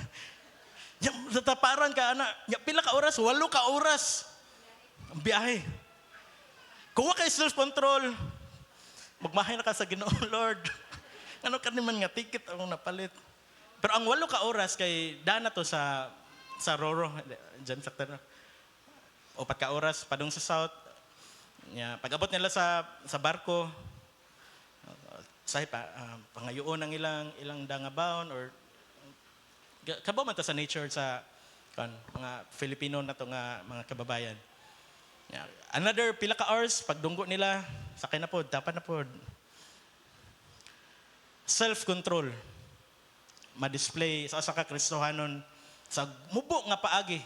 Sa taparan ka, ana. Pila ka oras? 8 ka oras. Ang biyahe. Kuha kay self-control. Magmahay na ka sa Ginoo, Lord. Ano ka naman nga, ticket ang napalit. Pero ang 8 ka oras kay dana to sa Roro, dyan sa Tero. 4 ka oras, padung sa South. Pag-abot nila sa barko, pangayoon ang ilang dangabaon or kabaw man ta sa nature sa mga Filipino na to nga mga kababayan. Another pila ka hours, pagdunggo nila, sakay na pod, tapan na pod. Self-control. Ma-display sa ka Kristohanon Sa mubo nga paagi,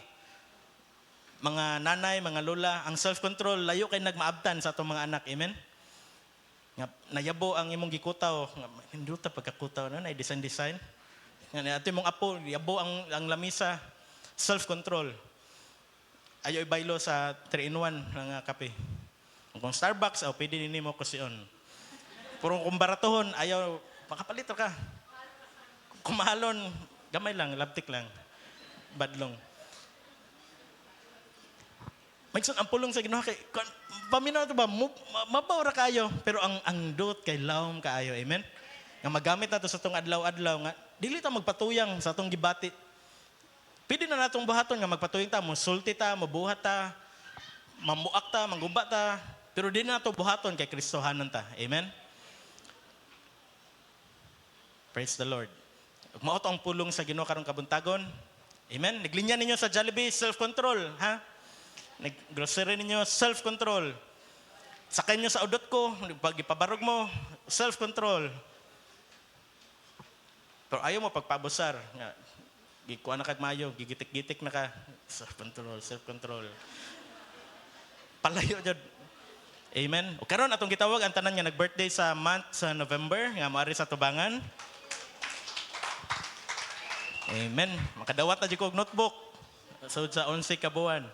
mga nanay, mga lola, ang self-control, layo kay nagmaabtan sa atong mga anak. Amen? Nga, nayabo ang imong gikutaw. Hindi ta pagkakutaw na, design. Nga, ato mong apo, yabo ang lamisa. Self-control. Ayaw ibaylo sa 3-in-1 ng kape. Kung Starbucks, pwede din mo kusion. Pero kung baratohon, ayaw, makapalit ka. Kung mahalon, gamay lang, labtik lang. Badlong. Maigsun, ang pulong sa Ginoo kay paminaw to ba mabaw ra kayo pero ang dot kay lawom kaayo. Amen. Nga magamit nato sa tong adlaw-adlaw nga dili ta magpatuyang sa atong gibati. Pwede na natong buhaton nga magpatuyang ta, mosulti ta, mabuhat ta, mamuak ta, manggumba ta, pero di na nato buhaton kay Kristohanon ta. Amen. Praise the Lord. Ug mao to ang pulong sa Ginoo karong kabuntagon. Amen. Naglinya ninyo sa Jollibee, self-control, ha? Nag-grocery ninyo, self-control. Sakay nyo sa udot ko, pag ipabarog mo, self-control. Pero ayaw mo pagpabusar. Gikuha na kag mayo, gigitik-gitik na ka. Self-control, self-control. Palayo dyan. Amen. O karon atong gitawag ang tanan nga nag-birthday sa month sa November, nga maari sa tubangan. Amen. Makadawat na dyan ko notebook. So sa 11 ka buwan.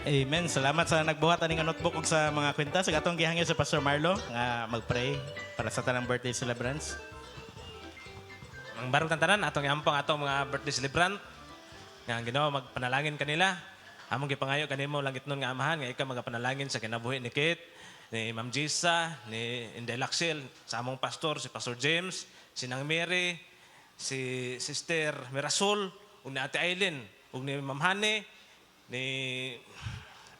Amen. Salamat sa nagbuhat ani nga notebook ug sa mga kwenta. Sa atong gihangyo sa Pastor Marlo nga mag-pray para sa tanang birthday celebrants. Ang barong tantanan, atong iampong atong mga birthday celebrant, nga ang Ginoo magpanalangin kanila. Among gipangayo kanimo langit nun nga amahan, nga ikaw magapanalangin sa kinabuhi ni Kate, ni Ma'am Jisa, ni Inday Laxil, sa among pastor, si Pastor James, si Nang Mary, si Sister Mirasol, ug ni Ate Aileen, ug ni Ma'am Hane, ni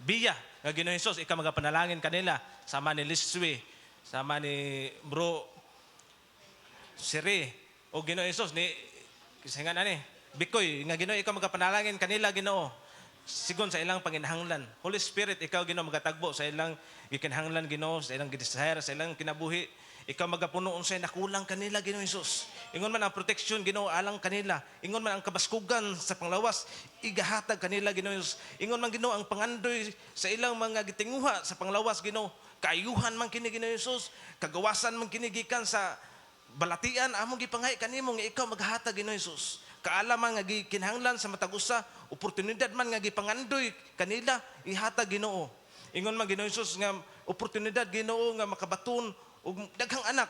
Bia, nga Ginoo Hesus, ikaw magapanalangin kanila, sama ni Liswi, sama ni Bro Siri, o Ginoo Hesus ni kisingan ani Bikoy, nga Ginoo ikaw magapanalangin kanila Ginoo sigon sa ilang panginahanglan. Holy Spirit, ikaw Ginoo magatagbo sa ilang gikinahanglan Ginoo, sa ilang gidesire, sa ilang kinabuhi. Ikaw magapuno unsay nakulang kanila Ginoo Hesus. Ingon man ang protection Ginoo alang kanila. Ingon man ang kabaskugan sa panglawas igahatag kanila Ginoo Hesus. Ingon man Ginoo ang pangandoy sa ilang mga gitinguha sa panglawas Ginoo. Kaayuhan man kini Ginoo Hesus, kagawasan man kini gikan sa balatian among gipangay kanimo nga ikaw maghatag Ginoo Hesus. Kaalaman nga gikinahanglan sa matag usa, oportunidad man nga gipangandoy kanila ihatag Ginoo. Ingon man Ginoo Hesus nga oportunidad Ginoo nga makabaton og daghang anak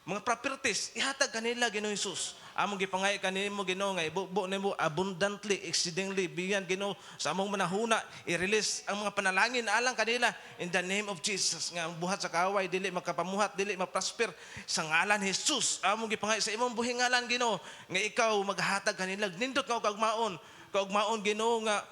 mga properties, ihatag kanila Ginoo Hesus. Among gipangay kanimo Ginoo nga ibubo nimo abundantly, exceedingly beyond Ginoo sa among manahuna, i-release ang mga panalangin alang kanila in the name of Jesus nga ang buhat sa kaaway dili makapamuhat, dili maprosper sa ngalan ni Jesus. Among gipangay sa imong buhing ngalan Ginoo nga ikaw maghatag kanila nindot nga kaugmaon Ginoo nga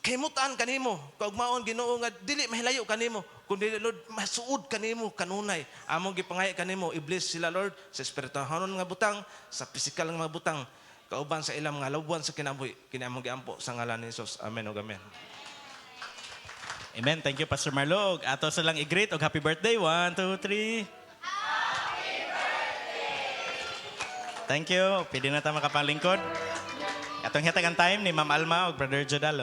kahimutan kanimo, kaugmaon Ginoo nga dili mahilayo kanimo, kundi Lord masuod kanimo kanunay. Among gipangay kanimo i-bless sila Lord sa espirituhanon nga butang, sa pisikal nga mga butang, kauban sa ilang mga labuan sa kinabuhi. Kini among giampo sa ngalan ni Jesus. Amen ug amen. Amen. Thank you, Pastor Marlo. Ato sa lang i-greet og happy birthday. 1, 2, 3. Happy birthday! Thank you. Pwede na tayo makapanglingkod. Atong hitagan time ni Ma'am Alma o Brother Jodalo.